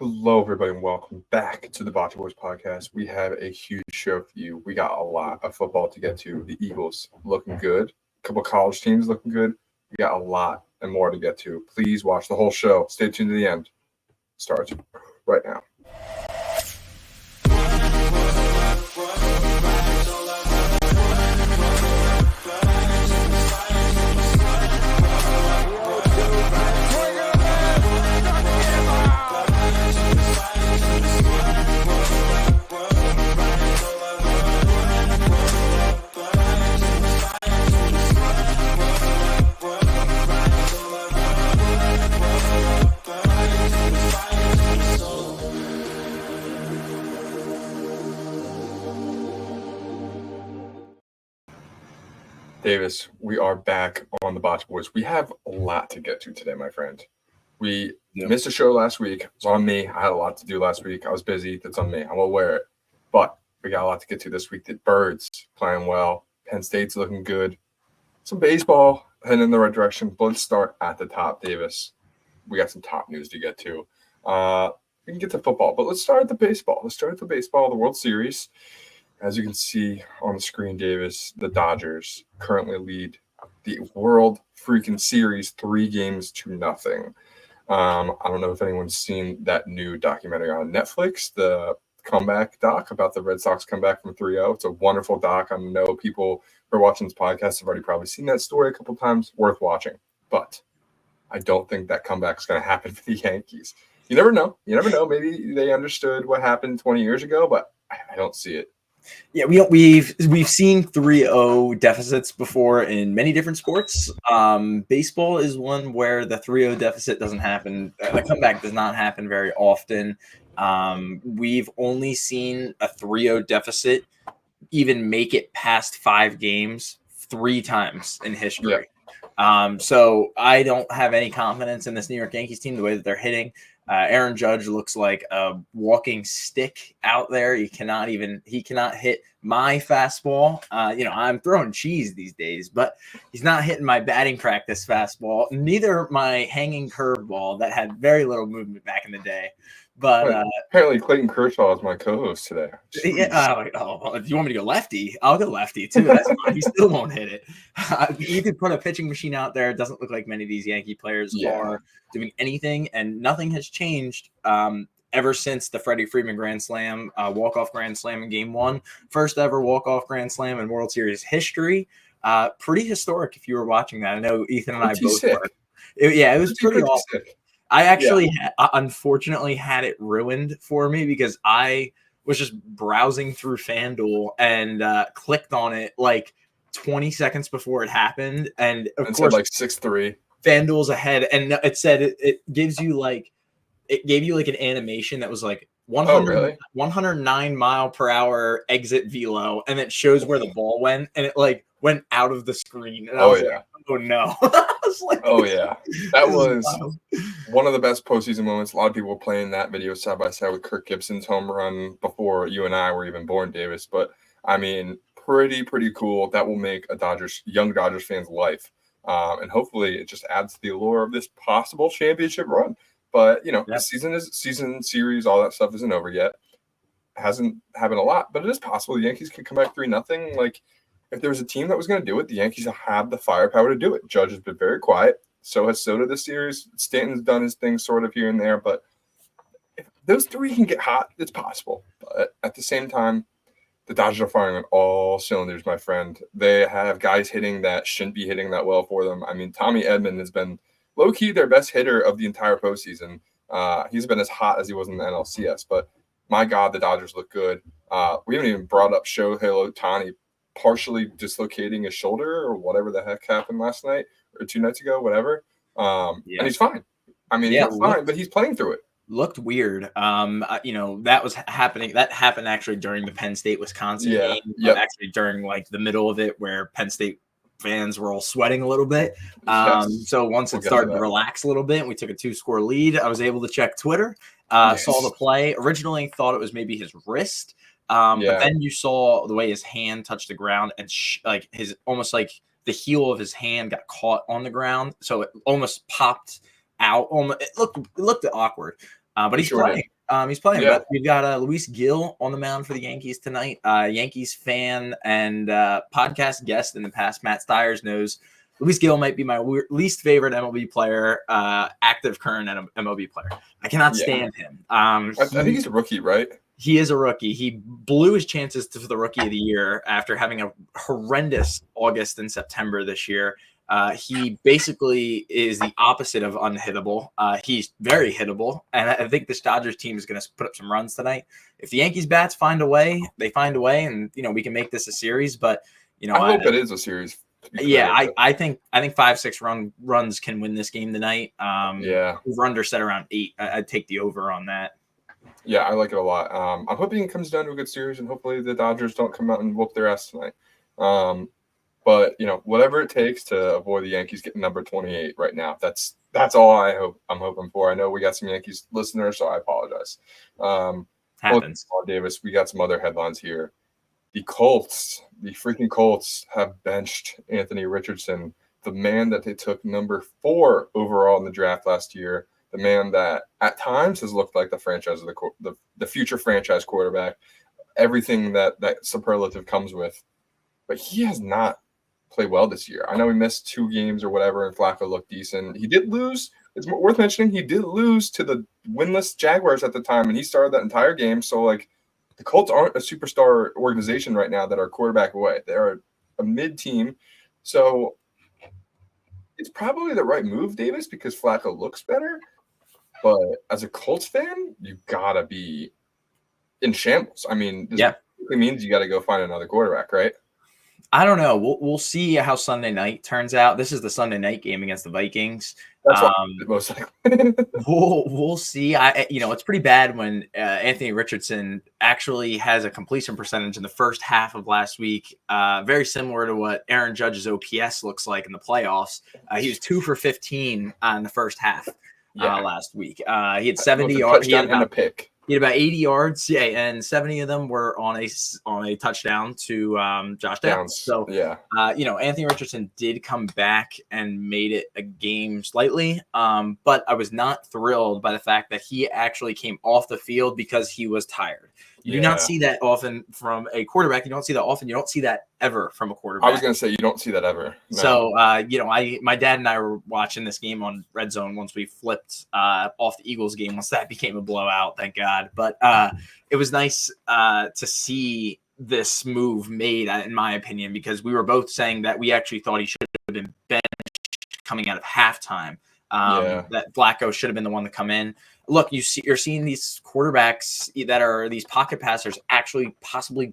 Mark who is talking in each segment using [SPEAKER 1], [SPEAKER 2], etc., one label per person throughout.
[SPEAKER 1] Hello, everybody, and welcome back to the Bocce Boys podcast. We have a huge show for you. We got a lot of football to get to. The Eagles looking good. A couple college teams looking good. We got a lot and more to get to. Please watch the whole show. Stay tuned to the end. Starts right now. Davis, we are back on the Bocce Boys. We have a lot to get to today, my friend. We missed a show last week. It was on me. I had a lot to do last week. I was busy. That's on me. I'm aware. But we got a lot to get to this week. The Birds playing well. Penn State's looking good. Some baseball heading in the right direction. But let's start at the top, Davis. We got some top news to get to. We can get to football, but let's start at the baseball. The World Series. As you can see on the screen, Davis, the Dodgers currently lead the World freaking Series 3-0. I don't know if anyone's seen that new documentary on Netflix, the comeback doc about the Red Sox comeback from 3-0. It's a wonderful doc. I know people who are watching this podcast have already probably seen that story a couple times. Worth watching. But I don't think that comeback is going to happen for the Yankees. You never know. Maybe they understood what happened 20 years ago, but I don't see it.
[SPEAKER 2] Yeah, we've seen 3-0 deficits before in many different sports. Baseball is one where the 3-0 deficit doesn't happen. The comeback does not happen very often. We've only seen a 3-0 deficit even make it past 5 games 3 times in history. Yeah. So I don't have any confidence in this New York Yankees team, the way that they're hitting. Aaron Judge looks like a walking stick out there. He cannot hit my fastball. I'm throwing cheese these days, but he's not hitting my batting practice fastball. Neither my hanging curveball that had very little movement back in the day. But
[SPEAKER 1] apparently Clayton Kershaw is my co-host today.
[SPEAKER 2] Yeah. If you want me to go lefty, I'll go lefty too. That's fine. He still won't hit it. You could put a pitching machine out there. It doesn't look like many of these Yankee players are doing anything, and nothing has changed ever since the Freddie Freeman Grand Slam, walk-off Grand Slam in Game 1. First ever walk-off Grand Slam in World Series history. Pretty historic if you were watching that. I know Ethan and I both were. It was pretty awesome. Sick. I actually, unfortunately, had it ruined for me because I was just browsing through FanDuel and clicked on it like 20 seconds before it happened. And of course,
[SPEAKER 1] like 6-3.
[SPEAKER 2] FanDuel's ahead. And it said it gives you like, it gave you like an animation that was like 109 mile per hour exit velo. And it shows where the ball went. And it like went out of the screen. And I was like, oh no.
[SPEAKER 1] That was one of the best postseason moments. A lot of people were playing that video side by side with Kirk Gibson's home run before you and I were even born, Davis. But I mean, pretty cool. That will make a young Dodgers fan's life. And hopefully it just adds to the allure of this possible championship run. But the season series, all that stuff isn't over yet. Hasn't happened a lot, but it is possible the Yankees could come back 3-0. Like, if there was a team that was going to do it, the Yankees have the firepower to do it. Judge has been very quiet. So has Soto this series. Stanton's done his thing sort of here and there. But if those 3 can get hot, it's possible. But at the same time, the Dodgers are firing on all cylinders, my friend. They have guys hitting that shouldn't be hitting that well for them. I mean, Tommy Edman has been low-key their best hitter of the entire postseason. He's been as hot as he was in the NLCS. But, my God, the Dodgers look good. We haven't even brought up Shohei Ohtani partially dislocating his shoulder or whatever the heck happened last night or 2 nights ago, whatever. And he's fine. I mean, he's fine, but he's playing through it.
[SPEAKER 2] Looked weird. That was happening. That happened actually during the Penn State Wisconsin game. Actually during like the middle of it where Penn State fans were all sweating a little bit. So once it started to relax a little bit and we took a 2-score lead, I was able to check Twitter, saw the play. Originally thought it was maybe his wrist. But then you saw the way his hand touched the ground and like his almost like the heel of his hand got caught on the ground. So it almost popped out. It looked awkward. But he's
[SPEAKER 1] sure
[SPEAKER 2] playing. He's playing.
[SPEAKER 1] Yeah.
[SPEAKER 2] But we've got Luis Gil on the mound for the Yankees tonight. Yankees fan and podcast guest in the past, Matt Stiers, knows Luis Gil might be my least favorite MLB player, active current MLB player. I cannot stand him.
[SPEAKER 1] I think he's a rookie, right?
[SPEAKER 2] He is a rookie. He blew his chances for the Rookie of the Year after having a horrendous August and September this year. He basically is the opposite of unhittable. He's very hittable, and I think this Dodgers team is going to put up some runs tonight. If the Yankees bats find a way, they find a way, and we can make this a series. But
[SPEAKER 1] I hope it is a series.
[SPEAKER 2] Yeah, I think 5-6 runs can win this game tonight. Over under set around 8. I'd take the over on that.
[SPEAKER 1] Yeah, I like it a lot. I'm hoping it comes down to a good series, and hopefully the Dodgers don't come out and whoop their ass tonight. But whatever it takes to avoid the Yankees getting number 28 right now, that's all I'm hoping for. I know we got some Yankees listeners, so I apologize.
[SPEAKER 2] Happens.
[SPEAKER 1] Davis, we got some other headlines here. The freaking Colts have benched Anthony Richardson, the man that they took number 4 overall in the draft last year. The man that at times has looked like the franchise of the future franchise quarterback, everything that superlative comes with, but he has not played well this year. I know he missed 2 games or whatever, and Flacco looked decent. He did lose. It's worth mentioning he did lose to the winless Jaguars at the time, and he started that entire game. So the Colts aren't a superstar organization right now that are quarterback away. They're a mid team, so it's probably the right move, Davis, because Flacco looks better. But as a Colts fan, you gotta be in shambles. I mean, this basically means you got to go find another quarterback, right?
[SPEAKER 2] I don't know. We'll see how Sunday night turns out. This is the Sunday night game against the Vikings.
[SPEAKER 1] That's most likely.
[SPEAKER 2] We'll see. It's pretty bad when Anthony Richardson actually has a completion percentage in the first half of last week, very similar to what Aaron Judge's OPS looks like in the playoffs. He was 2 for 15 in the first half. Last week. He had 70 yards. He had
[SPEAKER 1] a pick.
[SPEAKER 2] He had about 80 yards. Yeah, and 70 of them were on a touchdown to Josh Downs. So Anthony Richardson did come back and made it a game slightly. But I was not thrilled by the fact that he actually came off the field because he was tired. You do not see that often from a quarterback. You don't see that often. You don't see that ever from a quarterback.
[SPEAKER 1] I was going to say you don't see that ever. No.
[SPEAKER 2] So, my dad and I were watching this game on Red Zone once we flipped off the Eagles game, once that became a blowout, thank God. But it was nice to see this move made, in my opinion, because we were both saying that we actually thought he should have been benched coming out of halftime. That Flacco should have been the one to come in. Look, you're seeing these quarterbacks that are these pocket passers actually possibly.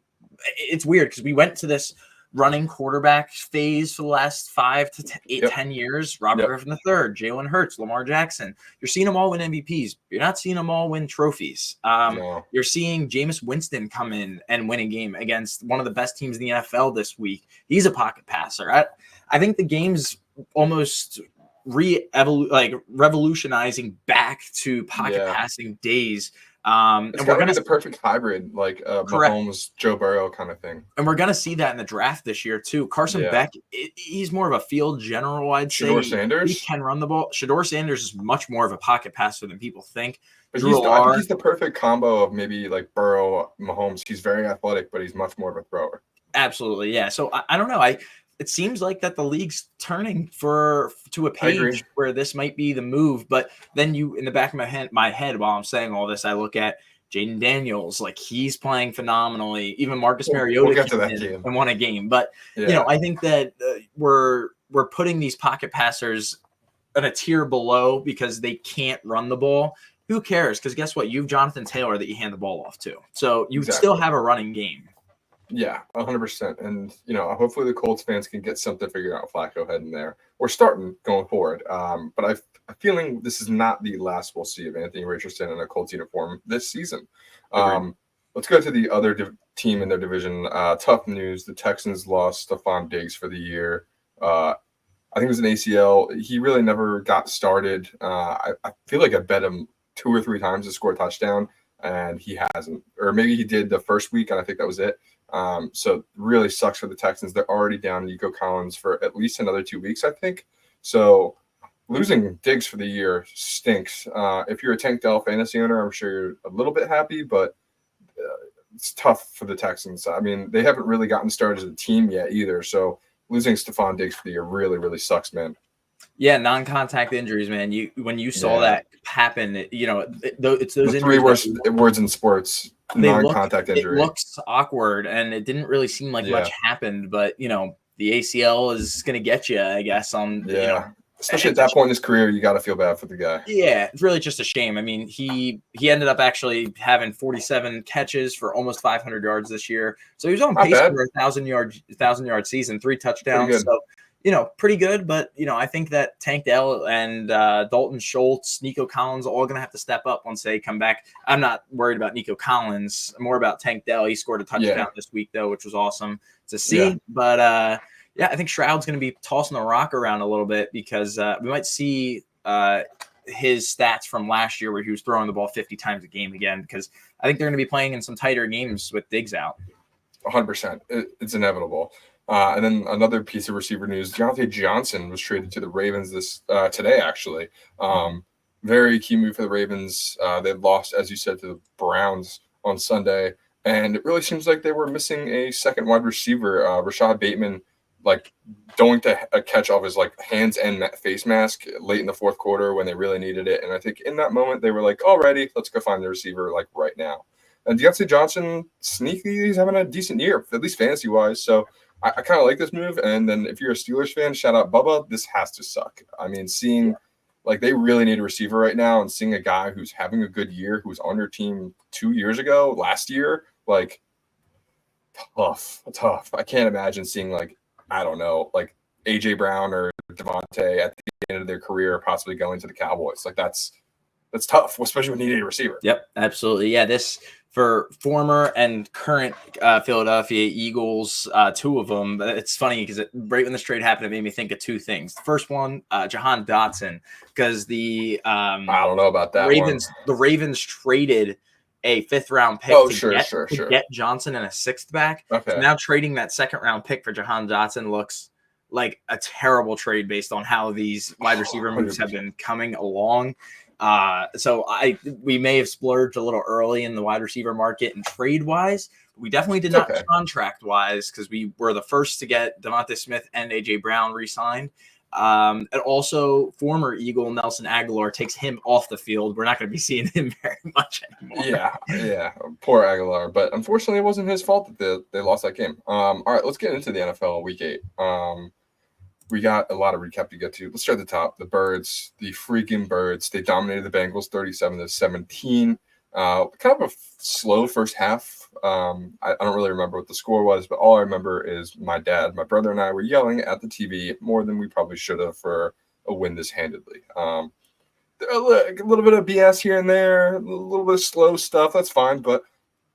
[SPEAKER 2] It's weird because we went to this running quarterback phase for the last 5 to 10 years. Robert Griffin III, Jalen Hurts, Lamar Jackson. You're seeing them all win MVPs. You're not seeing them all win trophies. You're seeing Jameis Winston come in and win a game against one of the best teams in the NFL this week. He's a pocket passer. I think the game's almost revolutionizing back to pocket passing days.
[SPEAKER 1] And we're going to the perfect hybrid, like Mahomes, Joe Burrow kind of thing.
[SPEAKER 2] And we're going to see that in the draft this year, too. Carson Beck, he's more of a field general, I'd say.
[SPEAKER 1] Shedeur Sanders?
[SPEAKER 2] He can run the ball. Shedeur Sanders is much more of a pocket passer than people think.
[SPEAKER 1] But I think he's the perfect combo of maybe like Burrow, Mahomes. He's very athletic, but he's much more of a thrower.
[SPEAKER 2] Absolutely, yeah. So I don't know. It seems like that the league's turning to a page where this might be the move. But then in the back of my head, while I'm saying all this, I look at Jaden Daniels, like he's playing phenomenally. Even Marcus Mariota and won a game. But I think that we're putting these pocket passers in a tier below because they can't run the ball. Who cares? Because guess what? You have Jonathan Taylor that you hand the ball off to, so you still have a running game.
[SPEAKER 1] Yeah, 100%. And, hopefully the Colts fans can get something figured out Flacco heading there. We're starting going forward. But I'm feeling this is not the last we'll see of Anthony Richardson in a Colts uniform this season. Let's go to the other team in their division. Tough news. The Texans lost Stephon Diggs for the year. I think it was an ACL. He really never got started. I feel like I bet him 2 or 3 times to score a touchdown, and he hasn't. Or maybe he did the first week, and I think that was it. So really sucks for the Texans. They're already down Nico Collins for at least another 2 weeks, I think. So losing Diggs for the year stinks. If you're a Tank Dell fantasy owner, I'm sure you're a little bit happy, but it's tough for the Texans. I mean, they haven't really gotten started as a team yet either. So losing Stephon Diggs for the year really, really sucks, man.
[SPEAKER 2] Yeah, non-contact injuries, man. When you saw that happen, it's those
[SPEAKER 1] the three
[SPEAKER 2] injuries.
[SPEAKER 1] words in sports: non-contact injury.
[SPEAKER 2] It looks awkward, and it didn't really seem like much happened. But the ACL is going to get you, I guess.
[SPEAKER 1] Especially at that point in his career, you got to feel bad for the guy.
[SPEAKER 2] Yeah, it's really just a shame. I mean, he ended up actually having 47 catches for almost 500 yards this year. So he was on pace for a 1,000-yard season, 3 touchdowns. So, pretty good. But, I think that Tank Dell and Dalton Schultz, Nico Collins, all going to have to step up once they come back. I'm not worried about Nico Collins, more about Tank Dell. He scored a touchdown this week, though, which was awesome to see. Yeah. But, I think Stroud's going to be tossing the rock around a little bit because we might see his stats from last year where he was throwing the ball 50 times a game again, because I think they're going to be playing in some tighter games with Diggs out.
[SPEAKER 1] 100%. It's inevitable. And then another piece of receiver news, Deontay Johnson was traded to the Ravens today, actually. Very key move for the Ravens. They lost, as you said, to the Browns on Sunday. And it really seems like they were missing a second wide receiver. Rashad Bateman going to catch off his hands and face mask late in the fourth quarter when they really needed it. And I think in that moment they were like, alrighty, let's go find the receiver right now. And Deontay Johnson, sneaky, he's having a decent year, at least fantasy wise. So I kind of like this move. And then if you're a Steelers fan, shout out Bubba, this has to suck. I mean, seeing they really need a receiver right now, and seeing a guy who's having a good year, who was on your team 2 years ago, last year, tough. I can't imagine seeing I don't know, AJ Brown or Devontae at the end of their career, possibly going to the Cowboys. That's tough, especially when you need a receiver.
[SPEAKER 2] Yep, absolutely. Yeah, this for former and current Philadelphia Eagles, 2 of them. It's funny because right when this trade happened, it made me think of 2 things. The first one, Jahan Dotson, because I
[SPEAKER 1] don't know about that
[SPEAKER 2] The Ravens traded a 5th-round pick to get Johnson and a 6th back.
[SPEAKER 1] Okay.
[SPEAKER 2] So now trading that 2nd-round pick for Jahan Dotson looks like a terrible trade based on how these wide receiver moves have been coming along. So we may have splurged a little early in the wide receiver market and trade-wise. We definitely did not contract-wise, because we were the first to get Devontae Smith and A.J. Brown re-signed. And also former Eagle Nelson Aguilar takes him off the field. We're not going to be seeing him very much anymore.
[SPEAKER 1] Yeah. Poor Aguilar. But unfortunately, it wasn't his fault that they lost that game. All right, let's get into the NFL Week 8. We got a lot of recap to get to. Let's start at the top. The Birds, the freaking Birds. They dominated the Bengals 37-17. Kind of a slow first half. I don't really remember what the score was, but all I remember is my dad, my brother, and I were yelling at the TV more than we probably should have for a win this handedly. A little bit of BS here and there, a little bit of slow stuff. That's fine. But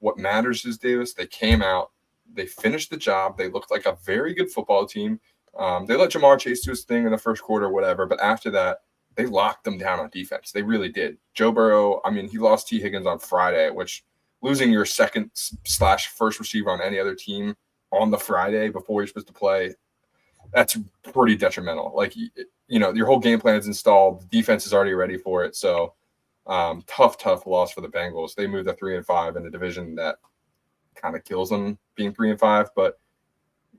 [SPEAKER 1] what matters is, Davis, they came out. They finished the job. They looked like a very good football team. They let Jamar Chase do his thing in the first quarter, whatever. But after that, they locked them down on defense. They really did. Joe Burrow, he lost T. Higgins on Friday, which losing your second/first receiver on any other team on the Friday before you're supposed to play, that's pretty detrimental. Your whole game plan is installed. The defense is already ready for it. So tough loss for the Bengals. They moved to 3-5 in a division that kind of kills them being 3-5. But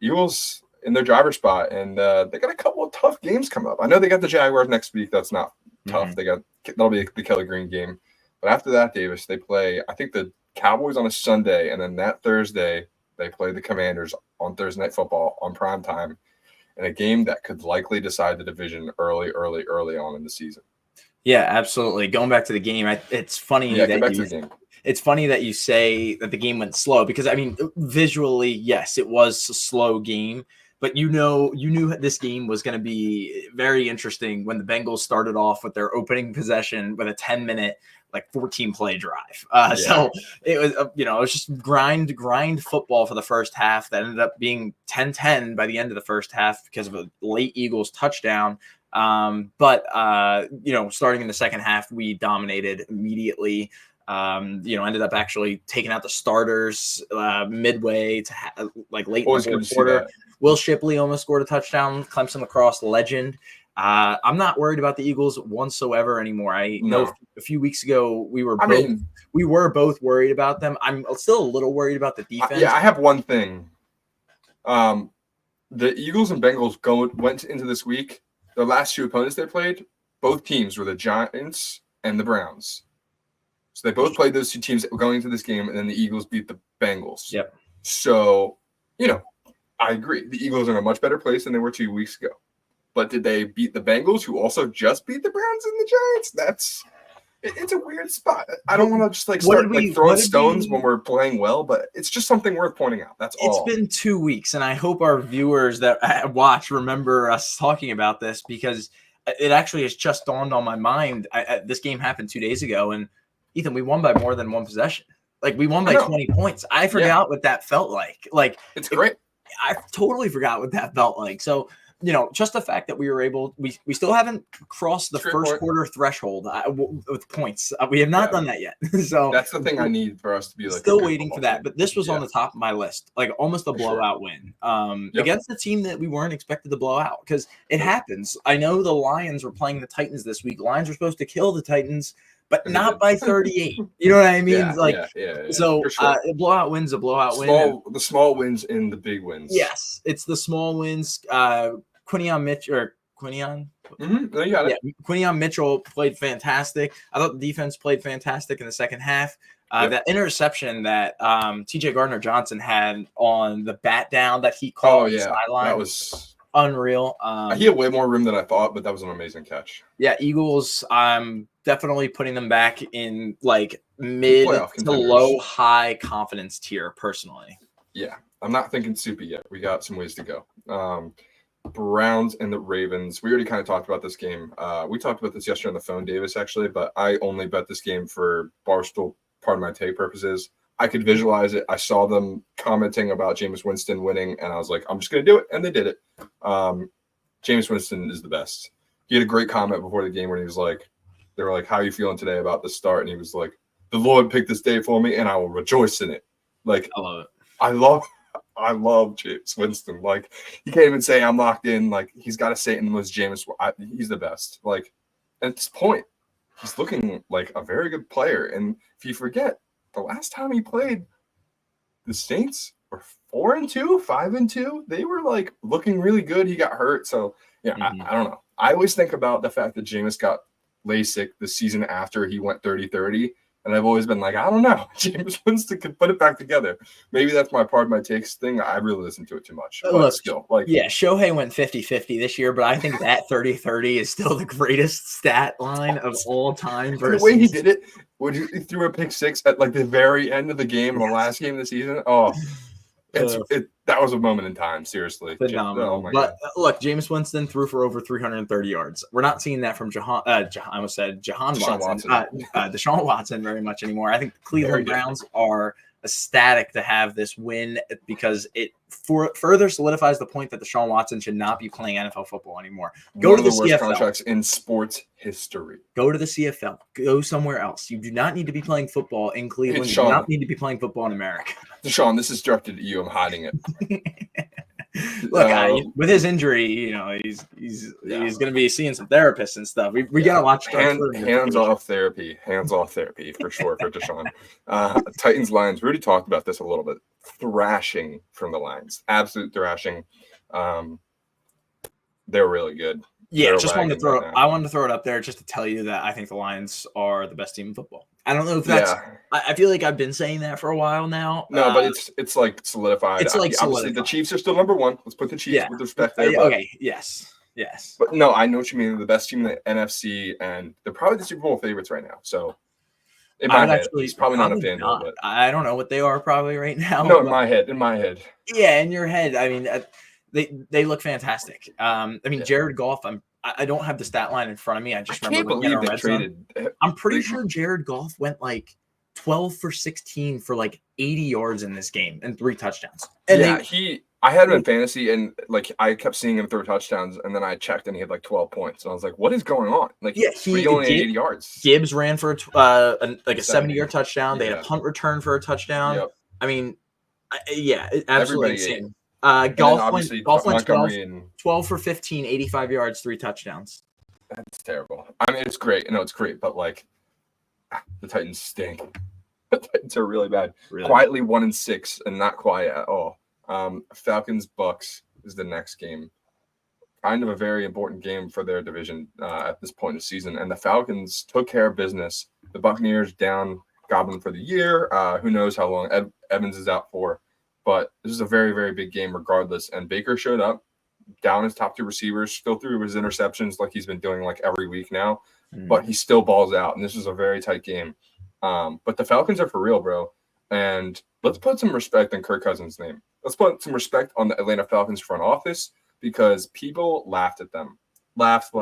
[SPEAKER 1] Eagles in their driver's spot, and they got a couple of tough games coming up. I know they got the Jaguars next week. That's not tough. That'll be the Kelly Green game. But after that, Davis, they play, I think, the Cowboys on a Sunday, and then that Thursday they play the Commanders on Thursday Night Football on prime time, in a game that could likely decide the division early on in the season. Yeah,
[SPEAKER 2] absolutely. Going back to the game, it's funny it's funny that you say that the game went slow, because visually, yes, it was a slow game, but you knew this game was going to be very interesting when the Bengals started off with their opening possession with a 10-minute 14-play drive. So it was, it was just grind football for the first half that ended up being 10-10 by the end of the first half because of a late Eagles touchdown. But starting in the second half, we dominated immediately. Ended up actually taking out the starters midway to late in the fourth quarter. Will Shipley almost scored a touchdown. Clemson lacrosse legend. I'm not worried about the Eagles whatsoever anymore. I know a few weeks ago we were both worried about them. I'm still a little worried about the defense.
[SPEAKER 1] I have one thing. The Eagles and Bengals went into this week. The last 2 opponents they played, both teams were the Giants and the Browns. So they both played those 2 teams going into this game, and then the Eagles beat the Bengals.
[SPEAKER 2] Yep.
[SPEAKER 1] So, I agree. The Eagles are in a much better place than they were 2 weeks ago. But did they beat the Bengals, who also just beat the Browns and the Giants? It's a weird spot. I don't want to just start throwing stones when we're playing well, but it's just something worth pointing out. That's all.
[SPEAKER 2] It's been 2 weeks, and I hope our viewers that watch remember us talking about this, because it actually has just dawned on my mind. This game happened 2 days ago, and Ethan, we won by more than one possession. We won by 20 points. I forgot what that felt like.
[SPEAKER 1] It's great.
[SPEAKER 2] I totally forgot what that felt like. So, just the fact that we were able, we still haven't crossed the first quarter threshold with points. We have not done that yet. So
[SPEAKER 1] that's the thing I need for us to be
[SPEAKER 2] still waiting for that. But this was on the top of my list, almost a blowout win against the team that we weren't expected to blow out, because it happens. I know the Lions were playing the Titans this week. Lions were supposed to kill the Titans, but not by 38. You know what I mean? So sure. A blowout win's a blowout win.
[SPEAKER 1] The small wins and the big wins.
[SPEAKER 2] Yes, it's the small wins. Quinion Mitchell.
[SPEAKER 1] Mm-hmm. You got it.
[SPEAKER 2] Yeah, Quinion Mitchell played fantastic. I thought the defense played fantastic in the second half. That interception that T.J. Gardner-Johnson had on the bat down that he called on the sideline.
[SPEAKER 1] That was
[SPEAKER 2] unreal.
[SPEAKER 1] He had way more room than I thought, but that was an amazing catch.
[SPEAKER 2] Yeah, Eagles, I'm definitely putting them back in mid to low high confidence tier personally.
[SPEAKER 1] Yeah, I'm not thinking soupy yet. We got some ways to go. Browns and the Ravens. We already kind of talked about this game. We talked about this yesterday on the phone, Davis, actually, but I only bet this game for Barstool, part of my take purposes. I could visualize it. I saw them commenting about Jameis Winston winning, and I was like, I'm just going to do it, and they did it. Jameis Winston is the best. He had a great comment before the game when he was like, they were like, how are you feeling today about the start? And he was like, the Lord picked this day for me, and I will rejoice in it.
[SPEAKER 2] I love it.
[SPEAKER 1] I love Jameis Winston. He can't even say I'm locked in. He's got to say it in was Jameis. He's the best. At this point, he's looking like a very good player. And if you forget, the last time he played, the Saints were 4-2, 5-2. They were looking really good. He got hurt. So I don't know. I always think about the fact that Jameis got LASIK the season after he went 30-30. And I've always been like, I don't know. Jameis Winston could put it back together. Maybe that's my takes thing. I really listen to it too much.
[SPEAKER 2] Look, still, Shohei went 50-50 this year, but I think that 30-30 is still the greatest stat line of all time.
[SPEAKER 1] The way he did it, when he threw a pick six at the very end of the game, the last game of the season. Oh, that was a moment in time. Seriously,
[SPEAKER 2] phenomenal. But look, Jameis Winston threw for over 330 yards. We're not seeing that from Deshaun Watson very much anymore. I think the Cleveland Browns are ecstatic to have this win because it further solidifies the point that Deshaun Watson should not be playing NFL football anymore. Go to the
[SPEAKER 1] worst
[SPEAKER 2] CFL.
[SPEAKER 1] Contracts in sports history.
[SPEAKER 2] Go to the CFL. Go somewhere else. You do not need to be playing football in Cleveland. You do not need to be playing football in America.
[SPEAKER 1] Deshaun, this is directed at you. I'm hiding it.
[SPEAKER 2] Look, with his injury, he's going to be seeing some therapists and stuff. We got to watch
[SPEAKER 1] hands off therapy for sure for Deshaun. Titans Lions. We already talked about this a little bit. Thrashing from the Lions, absolute thrashing. They're really good.
[SPEAKER 2] Yeah, wanted to throw. I wanted to throw it up there just to tell you that I think the Lions are the best team in football. I don't know if that's. Yeah. I feel like I've been saying that for a while now.
[SPEAKER 1] No, but it's solidified. It's obviously the Chiefs are still number one. Let's put the Chiefs with respect there.
[SPEAKER 2] Okay. Yes.
[SPEAKER 1] But no, I know what you mean. They're the best team in the NFC, and they're probably the Super Bowl favorites right now. So in my head, it's probably not a fan. But
[SPEAKER 2] I don't know what they are probably right now.
[SPEAKER 1] No, in my head.
[SPEAKER 2] Yeah, in your head. I mean, they look fantastic. Jared Goff. I don't have the stat line in front of me. I just remember
[SPEAKER 1] can't believe they traded.
[SPEAKER 2] I'm pretty sure Jared Goff went 12 for 16 for 80 yards in this game and 3 touchdowns. And
[SPEAKER 1] I had him in fantasy and I kept seeing him throw touchdowns and then I checked and he had 12 points. And I was like, what is going on? He only had 80 yards.
[SPEAKER 2] Gibbs ran for a 70-yard touchdown. They had a punt return for a touchdown.
[SPEAKER 1] Yep.
[SPEAKER 2] I mean, absolutely insane. Golf went
[SPEAKER 1] Montgomery and
[SPEAKER 2] 12 for 15, 85 yards, 3 touchdowns.
[SPEAKER 1] That's terrible. I mean, it's great. It's great, but like the Titans stink. The Titans are really bad.
[SPEAKER 2] Really?
[SPEAKER 1] Quietly 1-6 and not quiet at all. Falcons Bucks is the next game. Kind of a very important game for their division at this point in the season. And the Falcons took care of business. The Buccaneers down Godwin for the year. Who knows how long Evans is out for. But this is a very, very big game regardless. And Baker showed up, down his top 2 receivers, still threw his interceptions like he's been doing like every week now. But he still balls out. And this is a very tight game. But the Falcons are for real, bro. And let's put some respect on Kirk Cousins' name. Let's put some respect on the Atlanta Falcons front office because people laughed at them. Laughed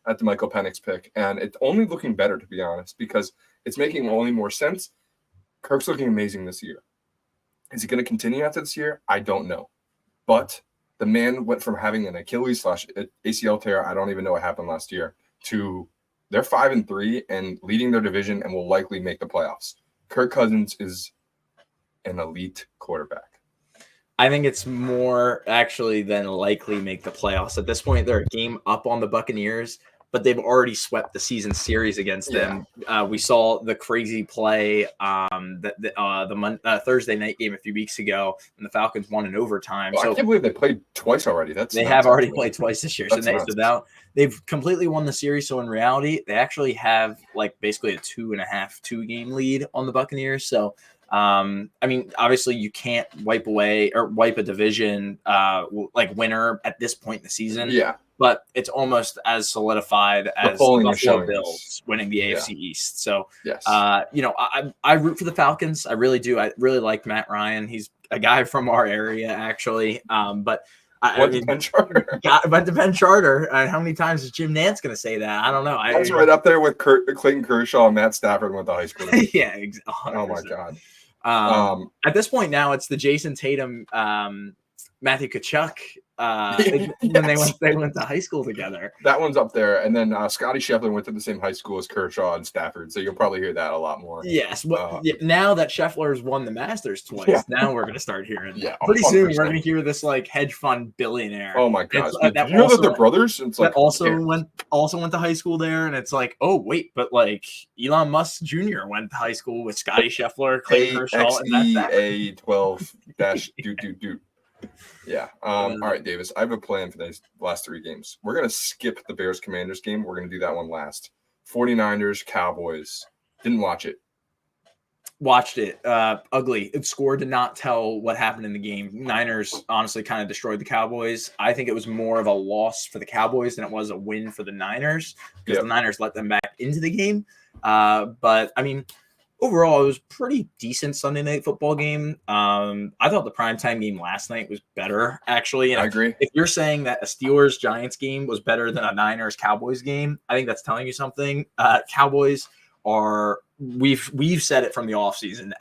[SPEAKER 1] at the Michael Penix pick. And it's only looking better, to be honest, because it's making only more sense. Kirk's looking amazing this year. Is he going to continue after this year? I don't know. But the man went from having an Achilles/ACL tear, I don't even know what happened last year, to they're 5-3 and leading their division and will likely make the playoffs. Kirk Cousins is an elite quarterback.
[SPEAKER 2] I think it's more actually than likely make the playoffs. At this point, they're a game up on the Buccaneers, but they've already swept the season series against them. We saw the crazy play the Thursday night game a few weeks ago, and the Falcons won in overtime.
[SPEAKER 1] I can't believe they played twice already.
[SPEAKER 2] They have already played twice this year. They've completely won the series. So in reality, they actually have like basically a 2.5 game lead on the Buccaneers. So I mean, obviously you can't wipe a division like winner at this point in the season.
[SPEAKER 1] Yeah.
[SPEAKER 2] But it's almost as solidified as the Buffalo Bills winning the AFC East. So,
[SPEAKER 1] yes.
[SPEAKER 2] I root for the Falcons. I really do. I really like Matt Ryan. He's a guy from our area, actually. But
[SPEAKER 1] went to Penn Charter.
[SPEAKER 2] Went to Penn Charter. How many times is Jim Nantz going to say that? I don't know.
[SPEAKER 1] I was right up there with Clayton Kershaw and Matt Stafford went to high school.
[SPEAKER 2] Yeah, 100%.
[SPEAKER 1] Oh my God.
[SPEAKER 2] At this point now, it's the Jason Tatum, Matthew Tkachuk. When they went to high school together.
[SPEAKER 1] That one's up there. And then Scotty Scheffler went to the same high school as Kershaw and Stafford. So you'll probably hear that a lot more.
[SPEAKER 2] Yes. Now that Scheffler's won the Masters twice, now we're going to start hearing.
[SPEAKER 1] Yeah.
[SPEAKER 2] Pretty soon we're going to hear this like hedge fund billionaire.
[SPEAKER 1] Oh my God. You know that they're brothers? It's like
[SPEAKER 2] also went to high school there. And it's like, oh, wait, but like Elon Musk Jr. went to high school with Scotty Scheffler, Clayton Kershaw, and that's
[SPEAKER 1] A12-. Yeah. All right, Davis. I have a plan for these last 3 games. We're going to skip the Bears-Commanders game. We're going to do that one last. 49ers, Cowboys. Didn't watch it.
[SPEAKER 2] Watched it. Ugly. The score did not tell what happened in the game. Niners honestly kind of destroyed the Cowboys. I think it was more of a loss for the Cowboys than it was a win for the Niners because the Niners let them back into the game. But, I mean, overall, it was a pretty decent Sunday night football game. I thought the primetime game last night was better, actually. And
[SPEAKER 1] I agree.
[SPEAKER 2] If you're saying that a Steelers-Giants game was better than a Niners-Cowboys game, I think that's telling you something. Cowboys are – we've said it from the offseason,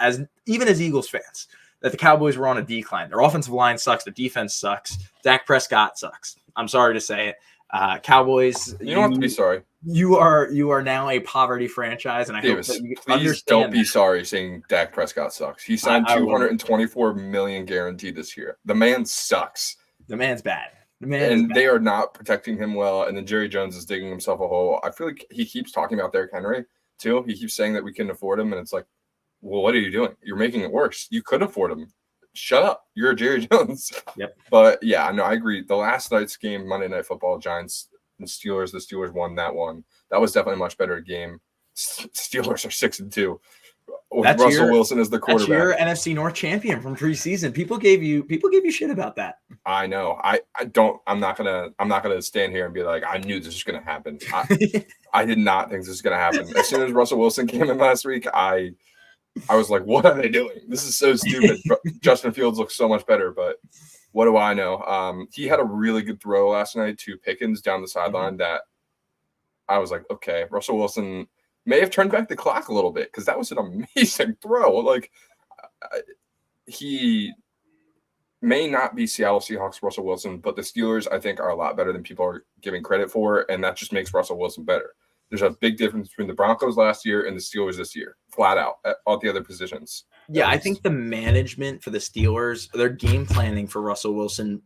[SPEAKER 2] even as Eagles fans, that the Cowboys were on a decline. Their offensive line sucks. Their defense sucks. Dak Prescott sucks. I'm sorry to say it. Cowboys.
[SPEAKER 1] You don't have to be sorry.
[SPEAKER 2] You are now a poverty franchise, and I hope that you
[SPEAKER 1] please don't be sorry saying Dak Prescott sucks. He signed $224 million guaranteed this year. The man sucks.
[SPEAKER 2] The man's bad.
[SPEAKER 1] They are not protecting him well. And then Jerry Jones is digging himself a hole. I feel like he keeps talking about Derrick Henry too. He keeps saying that we couldn't afford him, and it's like, well, what are you doing? You're making it worse. You could afford him. Shut up. You're Jerry Jones.
[SPEAKER 2] Yep.
[SPEAKER 1] But yeah, no, I agree. The last night's game, Monday Night Football, Giants and Steelers. The Steelers won that one. That was definitely a much better game. Steelers are 6-2 with Russell Wilson as the quarterback.
[SPEAKER 2] That's your NFC North champion from preseason. People gave you shit about that.
[SPEAKER 1] I know. I'm not gonna stand here and be like, I knew this was gonna happen. I did not think this was gonna happen. As soon as Russell Wilson came in last week, I was like, what are they doing? This is so stupid. Justin Fields looks so much better, but what do I know? He had a really good throw last night to Pickens down the sideline that I was like, okay, Russell Wilson may have turned back the clock a little bit because that was an amazing throw. Like, he may not be Seattle Seahawks Russell Wilson, but the Steelers, I think, are a lot better than people are giving credit for, and that just makes Russell Wilson better. There's a big difference between the Broncos last year and the Steelers this year, flat out, at all the other positions.
[SPEAKER 2] Yeah, I think the management for the Steelers, their game planning for Russell Wilson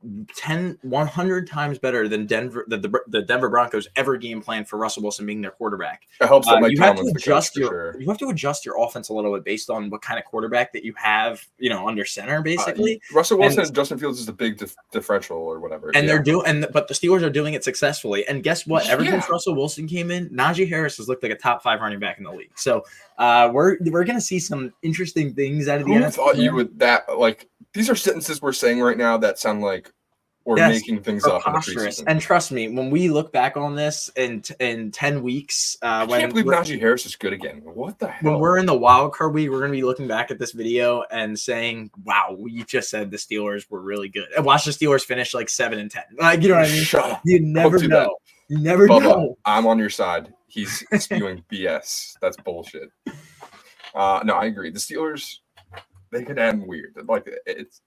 [SPEAKER 2] 100 times better than the Denver Broncos ever game planned for Russell Wilson being their quarterback.
[SPEAKER 1] It helps that Mike
[SPEAKER 2] You have to
[SPEAKER 1] Tomlin's the coach
[SPEAKER 2] adjust
[SPEAKER 1] for sure.
[SPEAKER 2] you have to adjust your offense a little bit based on what kind of quarterback that you have, under center, basically.
[SPEAKER 1] Russell Wilson and Justin Fields is a big differential or whatever.
[SPEAKER 2] And but the Steelers are doing it successfully. And guess what? Ever since Russell Wilson came in, Najee Harris has looked like a top 5 running back in the league. So we're going to see some interesting things out of the NFL.
[SPEAKER 1] Who thought you would that these are sentences we're saying right now that sound like we're making things up in the preseason.
[SPEAKER 2] And trust me, when we look back on this in 10 weeks,
[SPEAKER 1] I can't believe Najee Harris is good again. What the hell?
[SPEAKER 2] When we're in the wild card week, we're going to be looking back at this video and saying, "Wow, you just said the Steelers were really good." And watch the Steelers finish 7-10. You know what I mean?
[SPEAKER 1] Shut up.
[SPEAKER 2] You never know.
[SPEAKER 1] That.
[SPEAKER 2] You never know.
[SPEAKER 1] I'm on your side. He's spewing BS. That's bullshit. No, I agree. The Steelers, they could end weird. It's